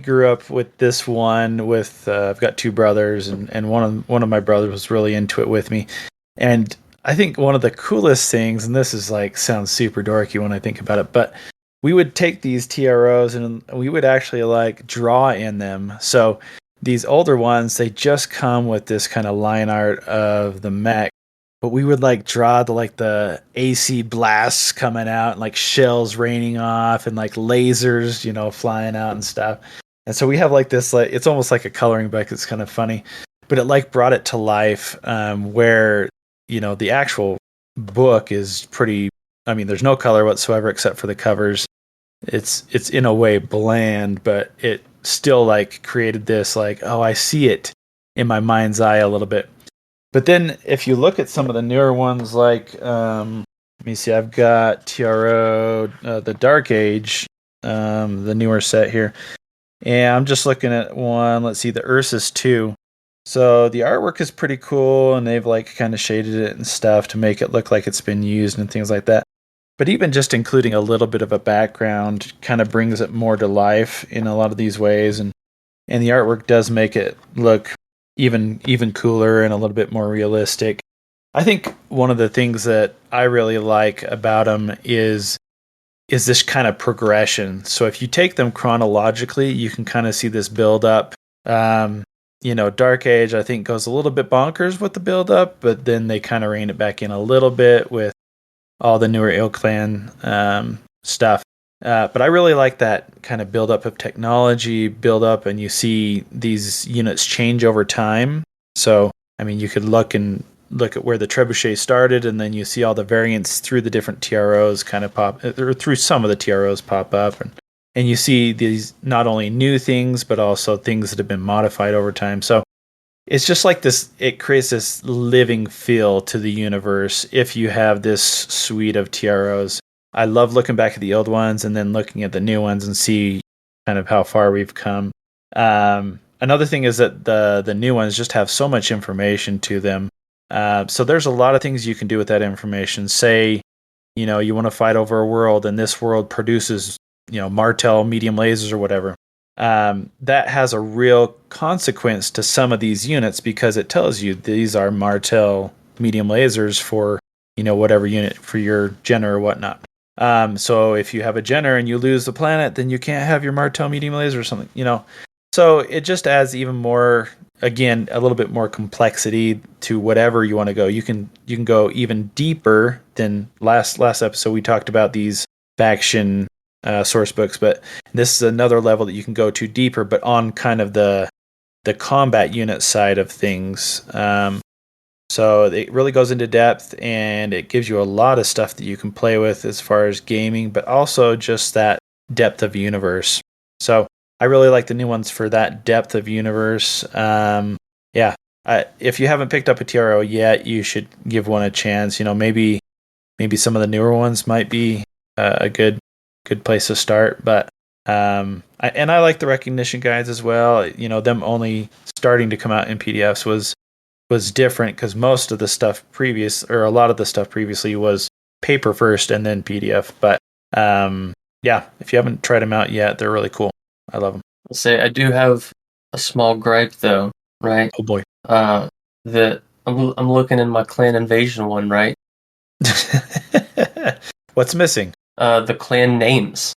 grew up with this one with, I've got two brothers, and one of my brothers was really into it with me. And I think one of the coolest things, and this is like, sounds super dorky when I think about it, but we would take these TROs and we would actually like draw in them. So these older ones, they just come with this kind of line art of the mech, but we would like draw the AC blasts coming out and like shells raining off and like lasers, flying out and stuff. And so we have like this, like, it's almost like a coloring book. It's kind of funny, but it like brought it to life, where, the actual book is pretty, I mean, there's no color whatsoever except for the covers. It's in a way bland, but it still like created this like, oh, I see it in my mind's eye a little bit. But then if you look at some of the newer ones, like, let me see, I've got TRO, the Dark Age, the newer set here. And I'm just looking at one, let's see, the Ursus 2. So the artwork is pretty cool, and they've like kind of shaded it and stuff to make it look like it's been used and things like that. But even just including a little bit of a background kind of brings it more to life in a lot of these ways. And the artwork does make it look even cooler and a little bit more realistic. I think one of the things that I really like about them is this kind of progression. So if you take them chronologically, you can kind of see this build up. Dark Age, I think, goes a little bit bonkers with the build up, but then they kind of rein it back in a little bit with all the newer Ill Clan stuff. But I really like that kind of build up of technology, build up, and you see these units change over time. So, I mean, you could look at where the trebuchet started, and then you see all the variants through the different TROs kind of pop, or through some of the TROs pop up, and you see these not only new things, but also things that have been modified over time. So it's just like this, it creates this living feel to the universe if you have this suite of TROs. I love looking back at the old ones and then looking at the new ones and see kind of how far we've come. Another thing is that the new ones just have so much information to them. So there's a lot of things you can do with that information. Say, you want to fight over a world and this world produces, Martel medium lasers or whatever. That has a real consequence to some of these units because it tells you these are Martel medium lasers for, whatever unit for your Jenner or whatnot. So if you have a Jenner and you lose the planet, then you can't have your Martel medium laser or something, So it just adds even more, again, a little bit more complexity to whatever you want to go. You can go even deeper than last episode. We talked about these faction source books, but this is another level that you can go to deeper, but on kind of the combat unit side of things. So it really goes into depth, and it gives you a lot of stuff that you can play with as far as gaming, but also just that depth of universe. So I really like the new ones for that depth of universe. If you haven't picked up a TRO yet, you should give one a chance. Maybe some of the newer ones might be a good place to start. But I like the recognition guides as well. Them only starting to come out in PDFs was different because most of the stuff a lot of the stuff previously was paper first and then PDF. But if you haven't tried them out yet, they're really cool. I love them. I'll say I do have a small gripe though, right? Oh boy. That I'm looking in my Clan Invasion one, right? What's missing? The clan names.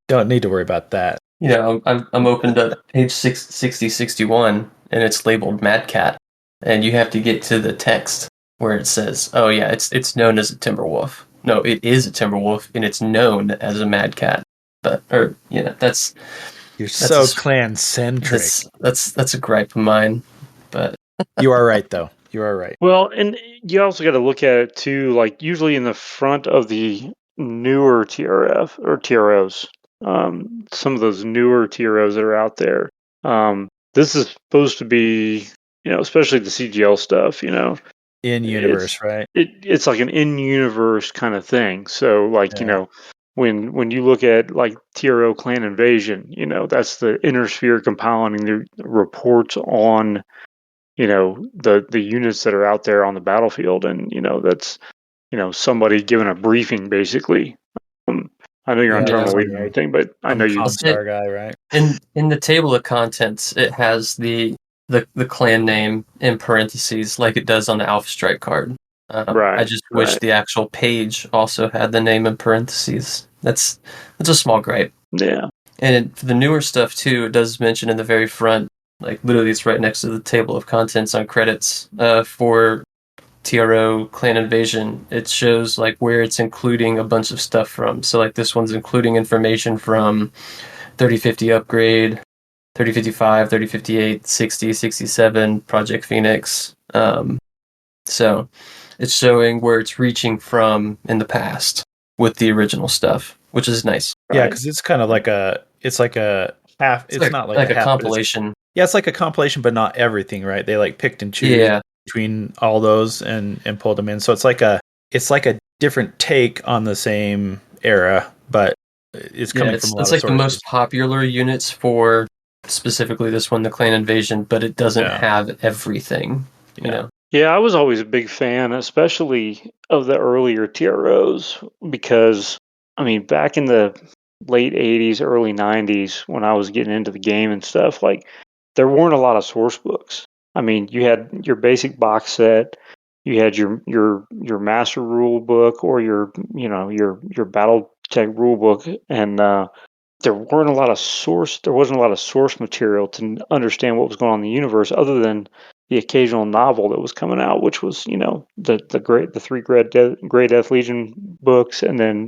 Don't need to worry about that. You know, I'm open to page 6061, and it's labeled Mad Cat, and you have to get to the text where it says, "Oh yeah, it's known as a Timberwolf." No, it is a Timberwolf, and it's known as a Mad Cat. But that's You're that's so a, clan centric. that's a gripe of mine. But You are right, though. You are right. Well, and you also got to look at it too. Like usually in the front of the newer TRF or TROs, some of those newer TROs that are out there. This is supposed to be, especially the CGL stuff. In universe, right? It's like an in-universe kind of thing. So, like Yeah. when you look at like TRO Clan Invasion, that's the Inner Sphere compiling the reports on the units that are out there on the battlefield, and that's somebody giving a briefing basically. I know you're on Yeah, Terminal Lead and everything, but I I'm know a you. Comstar guy, right? in the table of contents, it has the clan name in parentheses, like it does on the Alpha Strike card. I Right, just wish right. the actual page also had the name in parentheses. That's a small gripe. Yeah, And for the newer stuff too, it does mention in the very front, like literally it's right next to the table of contents on credits, for TRO Clan Invasion. It shows like where it's including a bunch of stuff from. So like this one's including information from 3050 upgrade, 3055, 3058, 60, 67, Project Phoenix. So it's showing where it's reaching from in the past with the original stuff, which is nice. Yeah, right. because it's kind of like it's like a half. It's not like a a half, but compilation. yeah, it's like a compilation, but not everything, right? They like picked and choose Yeah, between all those and pulled them in. So it's like a different take on the same era, but it's coming from a lot it's of like the sources. most popular units for specifically this one, the Clan Invasion, but it doesn't have everything. You know. Yeah, I was always a big fan, especially of the earlier TROs, because I mean, back in the late '80s, early '90s, when I was getting into the game and stuff, like there weren't a lot of source books. I mean, you had your basic box set, you had your master rule book or your BattleTech rule book, and there wasn't a lot of source material to understand what was going on in the universe, other than the occasional novel that was coming out, which was the three Grey Death Legion books, and then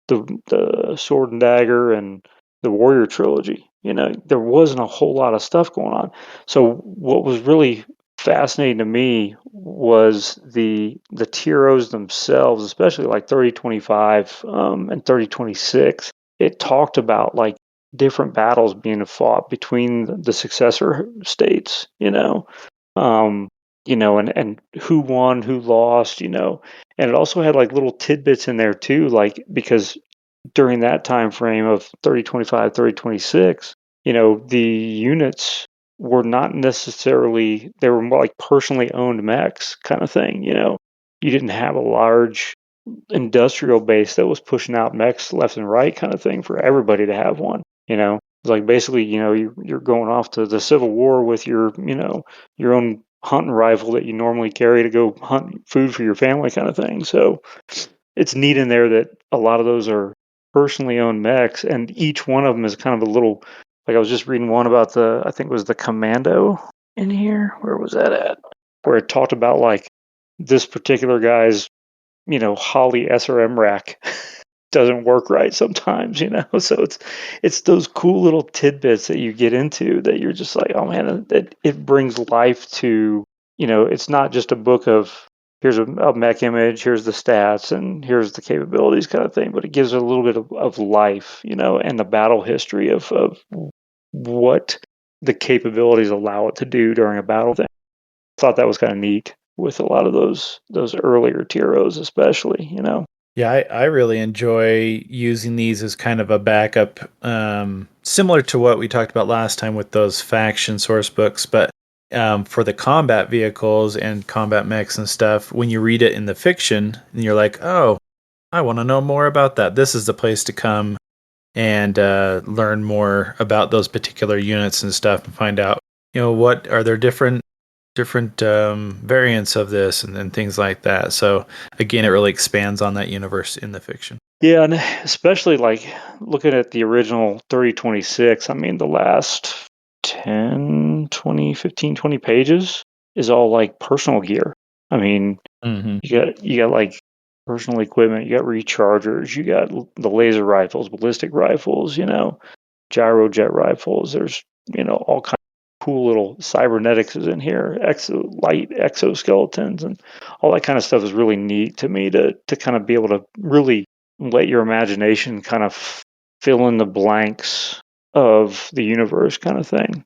the Sword and Dagger and the Warrior trilogy. There wasn't a whole lot of stuff going on. So what was really fascinating to me was the TROs themselves, especially like 3025 and 3026. It talked about like different battles being fought between the successor states, and who won, who lost, and it also had like little tidbits in there too, like because during that time frame of 3025, 3026, the units were not necessarily, they were more like personally owned mechs kind of thing. You didn't have a large industrial base that was pushing out mechs left and right kind of thing for everybody to have one. It's like basically, you're going off to the Civil War with your own hunting rifle that you normally carry to go hunt food for your family kind of thing. So it's neat in there that a lot of those are personally owned mechs, and each one of them is kind of a little, like I was just reading one about I think it was the Commando in here. Where was that at? Where it talked about like this particular guy's Holly SRM rack doesn't work right sometimes, So it's those cool little tidbits that you get into that you're just like, oh man, it brings life to, it's not just a book of here's a mech image, here's the stats, and here's the capabilities kind of thing, but it gives it a little bit of life, and the battle history of what the capabilities allow it to do during a battle thing. I thought that was kind of neat with a lot of those earlier TROs, especially. Yeah, I really enjoy using these as kind of a backup, similar to what we talked about last time with those faction source books. But for the combat vehicles and combat mechs and stuff, when you read it in the fiction, and you're like, oh, I want to know more about that. This is the place to come and learn more about those particular units and stuff, and find out, what are there different variants of this and things like that. So again, it really expands on that universe in the fiction. Yeah, and especially like looking at the original 3026, I mean, the last 10, 20, 15, 20 pages is all like personal gear. I mean, you got like personal equipment, you got rechargers, you got the laser rifles, ballistic rifles, gyro jet rifles. There's, all kinds of cool little cybernetics is in here, light exoskeletons, and all that kind of stuff is really neat to me to kind of be able to really let your imagination kind of fill in the blanks of the universe kind of thing,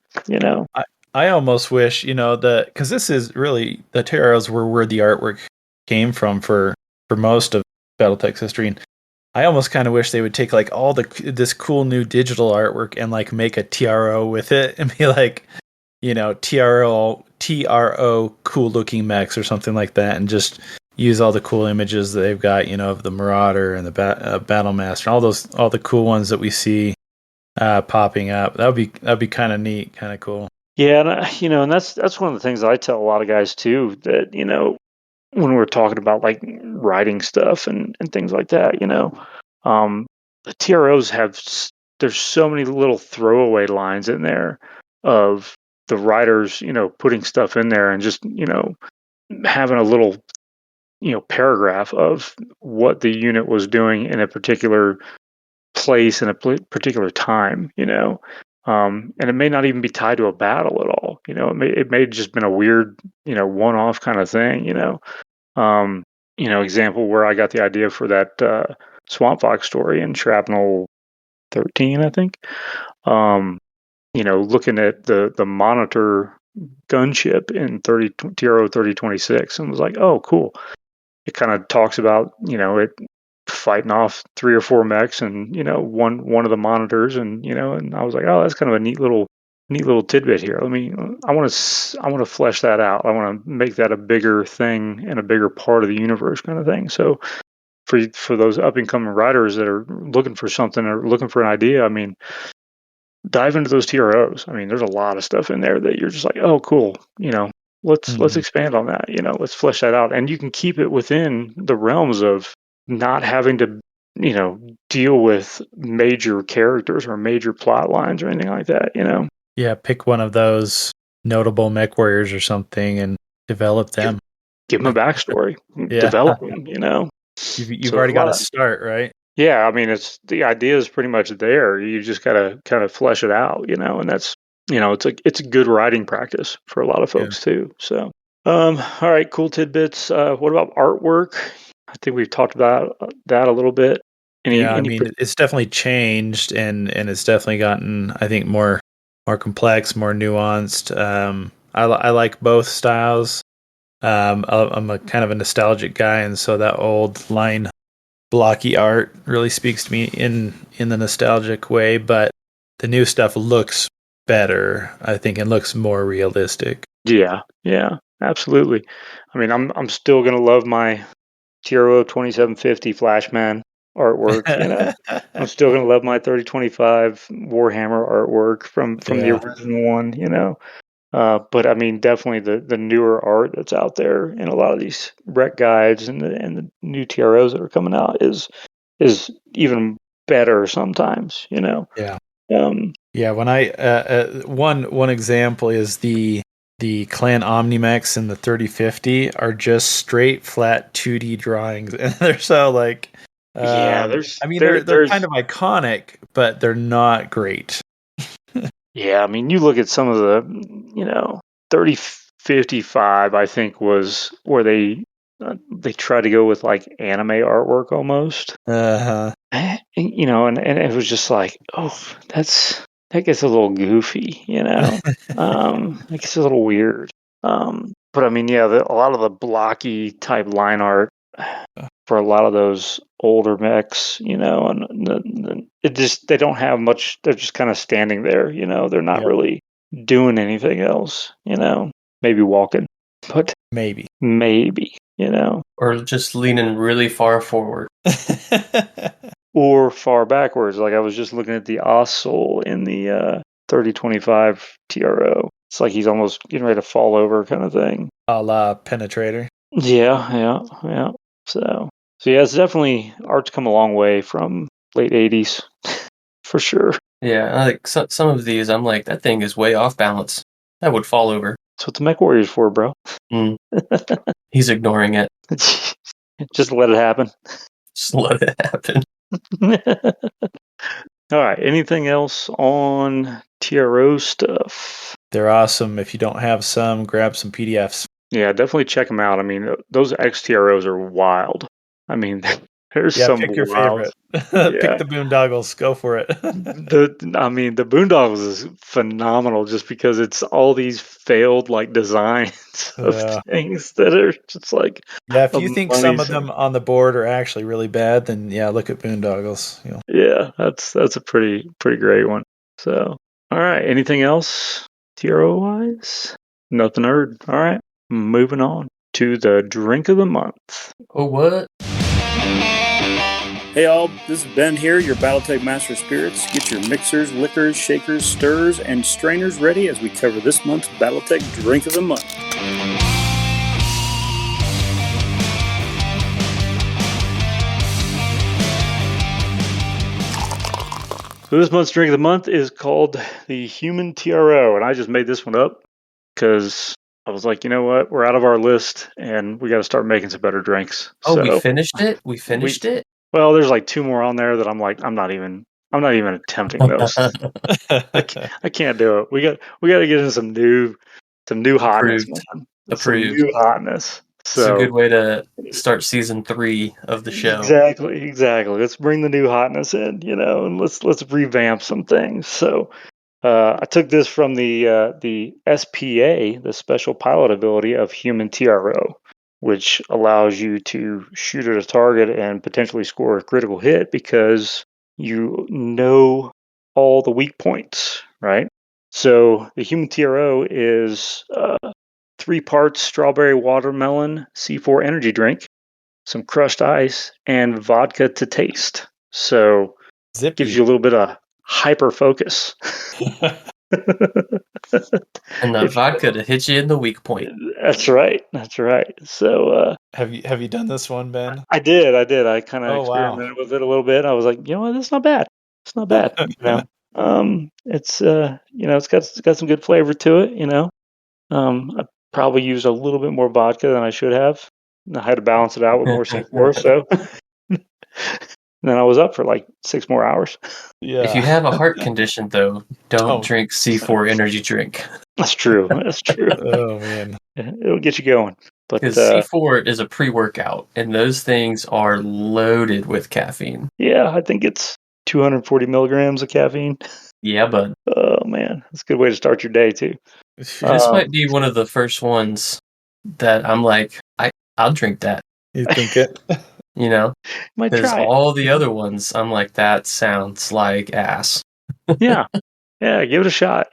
I almost wish, because this is really, the TROs were where the artwork came from for most of BattleTech's history. And I almost kind of wish they would take like all this cool new digital artwork and like make a TRO with it and be like, TRO cool looking mechs or something like that, and just use all the cool images that they've got, of the Marauder and the Battlemaster, all the cool ones that we see popping up. That'd be kind of neat, kind of cool. Yeah, and that's one of the things I tell a lot of guys too, that when we're talking about like writing stuff and things like that, the TROs there's so many little throwaway lines in there of the writers, putting stuff in there and just, having a little, paragraph of what the unit was doing in a particular place in a particular time, and it may not even be tied to a battle at all. It may have just been a weird, one-off kind of thing, example where I got the idea for that Swamp Fox story in Shrapnel 13, I think. Looking at the Monitor gunship in TRO 3026, and was like, oh, cool. It kind of talks about, it fighting off 3 or 4 mechs and, one of the monitors, and, and I was like, oh, that's kind of a neat little tidbit here. I want to flesh that out. I want to make that a bigger thing and a bigger part of the universe kind of thing. So for those up and coming writers that are looking for something or looking for an idea, dive into those TROs. There's a lot of stuff in there that you're just like, oh, cool. Let's expand on that. Let's flesh that out, and you can keep it within the realms of not having to, deal with major characters or major plot lines or anything like that. Yeah, pick one of those notable mech warriors or something and develop them. Give them a backstory. Yeah. Develop them. You've already got to start, right? Yeah, it's the idea is pretty much there. You just gotta kind of flesh it out, and that's it's a good writing practice for a lot of folks too. So, all right, cool tidbits. What about artwork? I think we've talked about that a little bit. It's definitely changed and it's definitely gotten, I think, more complex, more nuanced. I like both styles. I'm a kind of a nostalgic guy, and so that old line blocky art really speaks to me in the nostalgic way, but the new stuff looks better, I think, and looks more realistic. Yeah, absolutely. I'm still gonna love my TRO 2750 Flashman artwork. I'm still gonna love my 3025 Warhammer artwork from the original one. But definitely the newer art that's out there in a lot of these rec guides and the new TROs that are coming out is even better sometimes. Yeah. When I one example is the Clan Omnimex and the 3050 are just straight flat 2D drawings, and they're so like they're kind of iconic, but they're not great. Yeah, you look at some of the 3055, I think, was where they tried to go with like anime artwork almost. Uh-huh. And it was just like, oh, that gets a little goofy, it gets a little weird. But a lot of the blocky type line art for a lot of those older mechs, and they don't have much. They're just kind of standing there, They're not really doing anything else, Maybe walking, but maybe, or just leaning really far forward. Or far backwards. Like I was just looking at the Ossoul in the 3025 TRO. It's like he's almost getting ready to fall over, kind of thing. A la Penetrator. Yeah. So yeah, it's definitely art's come a long way from late '80s, for sure. Yeah, like some of these, I'm like, that thing is way off balance. That would fall over. That's what the Mech Warrior's for, bro. He's ignoring it. Just let it happen. Just let it happen. All right. Anything else on TRO stuff? They're awesome. If you don't have some, grab some PDFs. Yeah, definitely check them out. I mean, those XTROs are wild. I mean, there's some pick your wild. favorite. Yeah. Pick the Boondoggles. Go for it. The Boondoggles is phenomenal just because it's all these failed like designs of things that are just like if you think some of amazing. them on the board are actually really bad, then look at Boondoggles. Yeah, that's a pretty great one. So, all right, anything else TRO wise? Nothing heard. All right, moving on to the drink of the month. Oh, what? Hey all, this is Ben here, your BattleTech Master of Spirits. Get your mixers, liquors, shakers, stirrers, and strainers ready as we cover this month's BattleTech Drink of the Month. So this month's drink of the month is called the Human TRO, and I just made this one up because I was like, you know what, we're out of our list, and we got to start making some better drinks. Oh, so, we finished it. We finished it. Well, there's like 2 more on there that I'm like, I'm not even attempting those. I can't do it. We got to get in some new hotness, man. Approved. Some new hotness. So it's a good way to start season 3 of the show. Exactly. Let's bring the new hotness in, and let's revamp some things. So I took this from the SPA, the Special Pilot Ability of Human TRO, which allows you to shoot at a target and potentially score a critical hit because you know all the weak points, right? So the Human TRO is 3 parts strawberry watermelon C4 energy drink, some crushed ice, and vodka to taste. So Zippy. Gives you a little bit of hyper focus. And the vodka to hit you in the weak point. That's right. So have you done this one, Ben? I did. I kind of experimented with it a little bit. I was like, you know what, that's not bad. It's not bad. It's it's got some good flavor to it. I probably used a little bit more vodka than I should have. I had to balance it out with more C4. So then I was up for like 6 more hours. Yeah. If you have a heart condition, though, don't drink C4 energy drink. That's true. Oh man, it'll get you going. But because C4 is a pre-workout, and those things are loaded with caffeine. Yeah, I think it's 240 milligrams of caffeine. Yeah, bud. Oh man, that's a good way to start your day too. This might be one of the first ones that I'm like, I'll drink that. You think it? Because all the other ones, I'm like, that sounds like ass. yeah, give it a shot,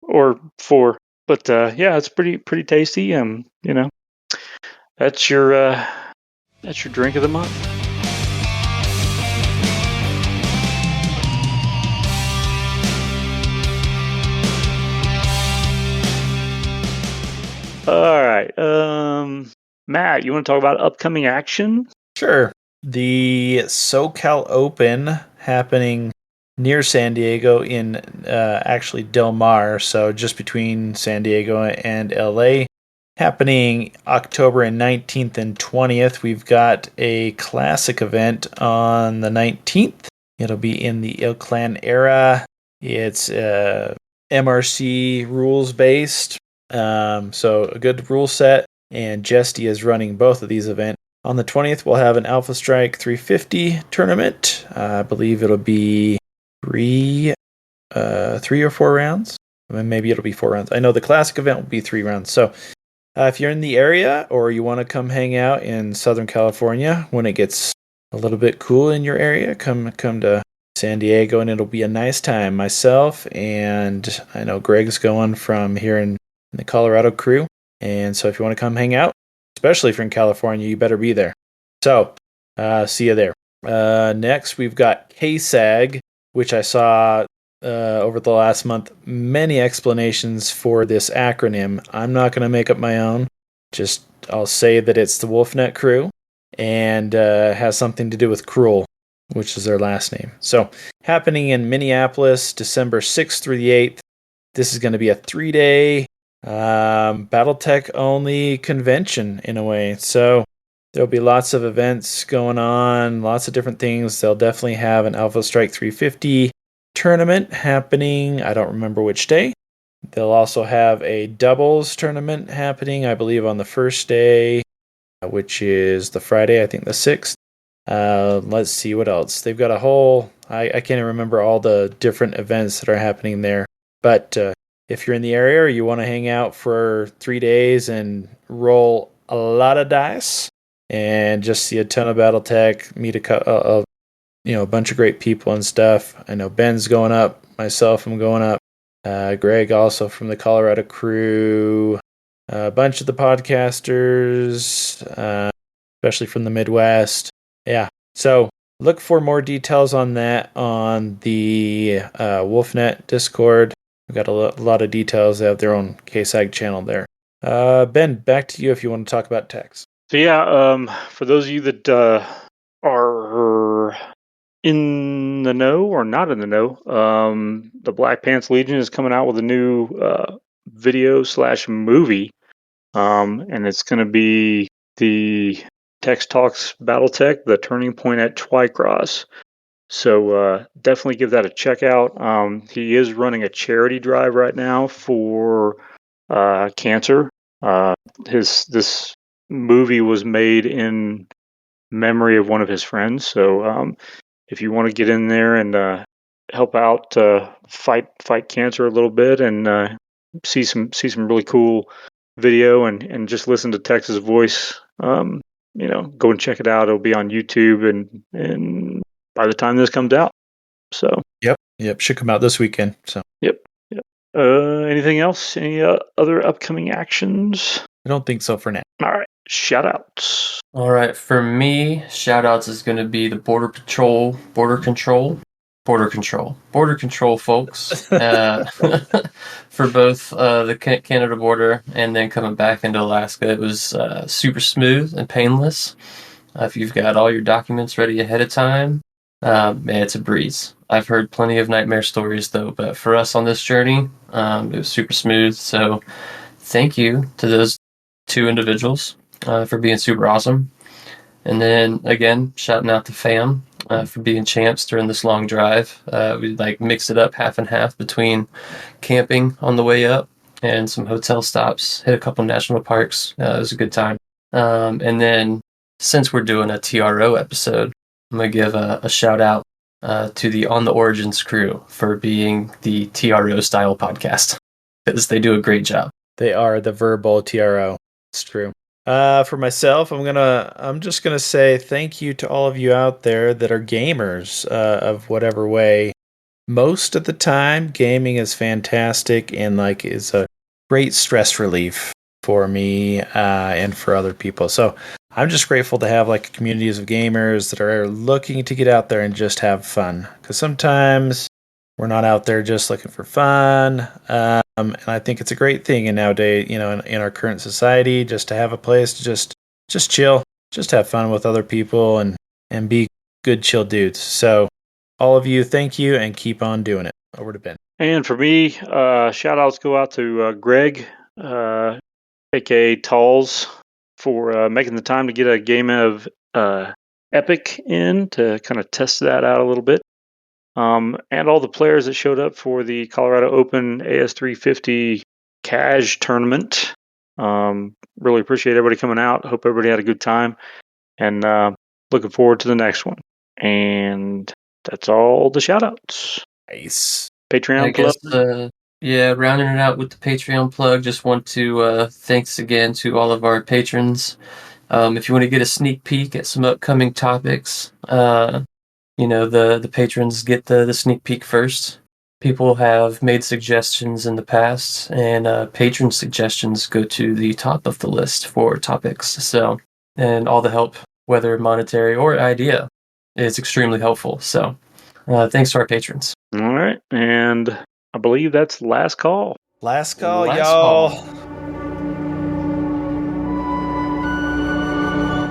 or 4. But yeah, it's pretty tasty. That's your drink of the month. All right. Matt, you want to talk about upcoming action? Sure. The SoCal Open happening near San Diego in actually Del Mar, so just between San Diego and LA. Happening October 19th and 20th. We've got a classic event on the 19th. It'll be in the Il Clan era. It's MRC rules based. So a good rule set, and Jesty is running both of these events. On the 20th, we'll have an Alpha Strike 350 tournament. I believe it'll be 3 or 4 rounds. Maybe it'll be 4 rounds. I know the classic event will be 3 rounds. So if you're in the area or you want to come hang out in Southern California when it gets a little bit cool in your area, come to San Diego, and it'll be a nice time. Myself and I know Greg's going from here in the Colorado crew. And so if you want to come hang out, especially if you're in California, you better be there. So see you there. Next, we've got KSAG, which I saw over the last month many explanations for this acronym. I'm not going to make up my own. Just I'll say that it's the Wolfnet crew and has something to do with cruel, which is their last name. So happening in Minneapolis, December 6th through the 8th. This is going to be a 3-day BattleTech only convention in a way. So there'll be lots of events going on, lots of different things. They'll definitely have an Alpha Strike 350 tournament happening. I don't remember which day. They'll also have a doubles tournament happening, I believe, on the first day, which is the Friday, I think the 6th. Let's see what else. They've got a whole, I can't even remember all the different events that are happening there. But if you're in the area or you want to hang out for 3 days and roll a lot of dice and just see a ton of BattleTech, meet a bunch of great people and stuff. I know Ben's going up. Myself, I'm going up. Greg also from the Colorado crew. A bunch of the podcasters, especially from the Midwest. Yeah. So look for more details on that on the Wolfnet Discord. We've got a lot of details. They have their own KSAG channel there. Ben, back to you if you want to talk about text. So yeah, for those of you that are in the know or not in the know, the Black Pants Legion is coming out with a new video/movie, and it's going to be the Tex Talks BattleTech, the turning point at Twycross. So definitely give that a check out. He is running a charity drive right now for cancer. This movie was made in memory of one of his friends. So if you want to get in there and help out, fight cancer a little bit, and see some really cool video, and just listen to Tex's voice, go and check it out. It'll be on YouTube, and by the time this comes out. So Yep, should come out this weekend. So yep. Anything else? Any other upcoming actions? I don't think so for now. All right, shout outs. All right, for me, shout outs is going to be the Border Control, folks. For both the Canada border and then coming back into Alaska, it was super smooth and painless. If you've got all your documents ready ahead of time, man, it's a breeze. I've heard plenty of nightmare stories, though, but for us on this journey, it was super smooth. So thank you to those two individuals for being super awesome. And then, again, shouting out to fam for being champs during this long drive. We mixed it up half and half between camping on the way up and some hotel stops, hit a couple national parks. It was a good time. And then, since we're doing a TRO episode, I'm going to give a shout out to the On the Origins crew for being the TRO style podcast, because they do a great job. They are the verbal TRO. It's true. For myself, I'm just gonna say thank you to all of you out there that are gamers of whatever way. Most of the time, gaming is fantastic and is a great stress relief for me and for other people. So I'm just grateful to have communities of gamers that are looking to get out there and just have fun. Because sometimes we're not out there just looking for fun. And I think it's a great thing in nowadays, in our current society, just to have a place to just chill, just have fun with other people and be good, chill dudes. So all of you, thank you, and keep on doing it. Over to Ben. And for me, shout outs go out to Greg, aka Talls, for making the time to get a game of Epic in to kind of test that out a little bit. And all the players that showed up for the Colorado Open AS350 Cash tournament. Really appreciate everybody coming out. Hope everybody had a good time. And looking forward to the next one. And that's all the shout outs. Nice. Patreon plug. Rounding it out with the Patreon plug, just want to thanks again to all of our patrons. If you want to get a sneak peek at some upcoming topics, the patrons get the sneak peek first. People have made suggestions in the past, and patron suggestions go to the top of the list for topics. So, and all the help, whether monetary or idea, is extremely helpful. So, Thanks to our patrons. All right, and I believe that's last call. Last call, Last y'all. call.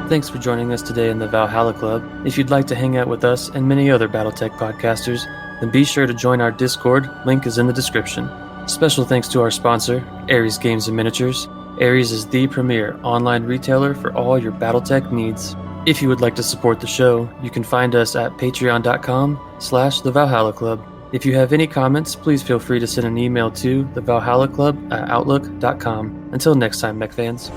Thanks for joining us today in the Valhalla Club. If you'd like to hang out with us and many other BattleTech podcasters, then be sure to join our Discord. Link is in the description. Special thanks to our sponsor, Ares Games and Miniatures. Ares is the premier online retailer for all your BattleTech needs. If you would like to support the show, you can find us at patreon.com/the Valhalla Club. If you have any comments, please feel free to send an email to thevalhallaclub@outlook.com. Until next time, mech fans.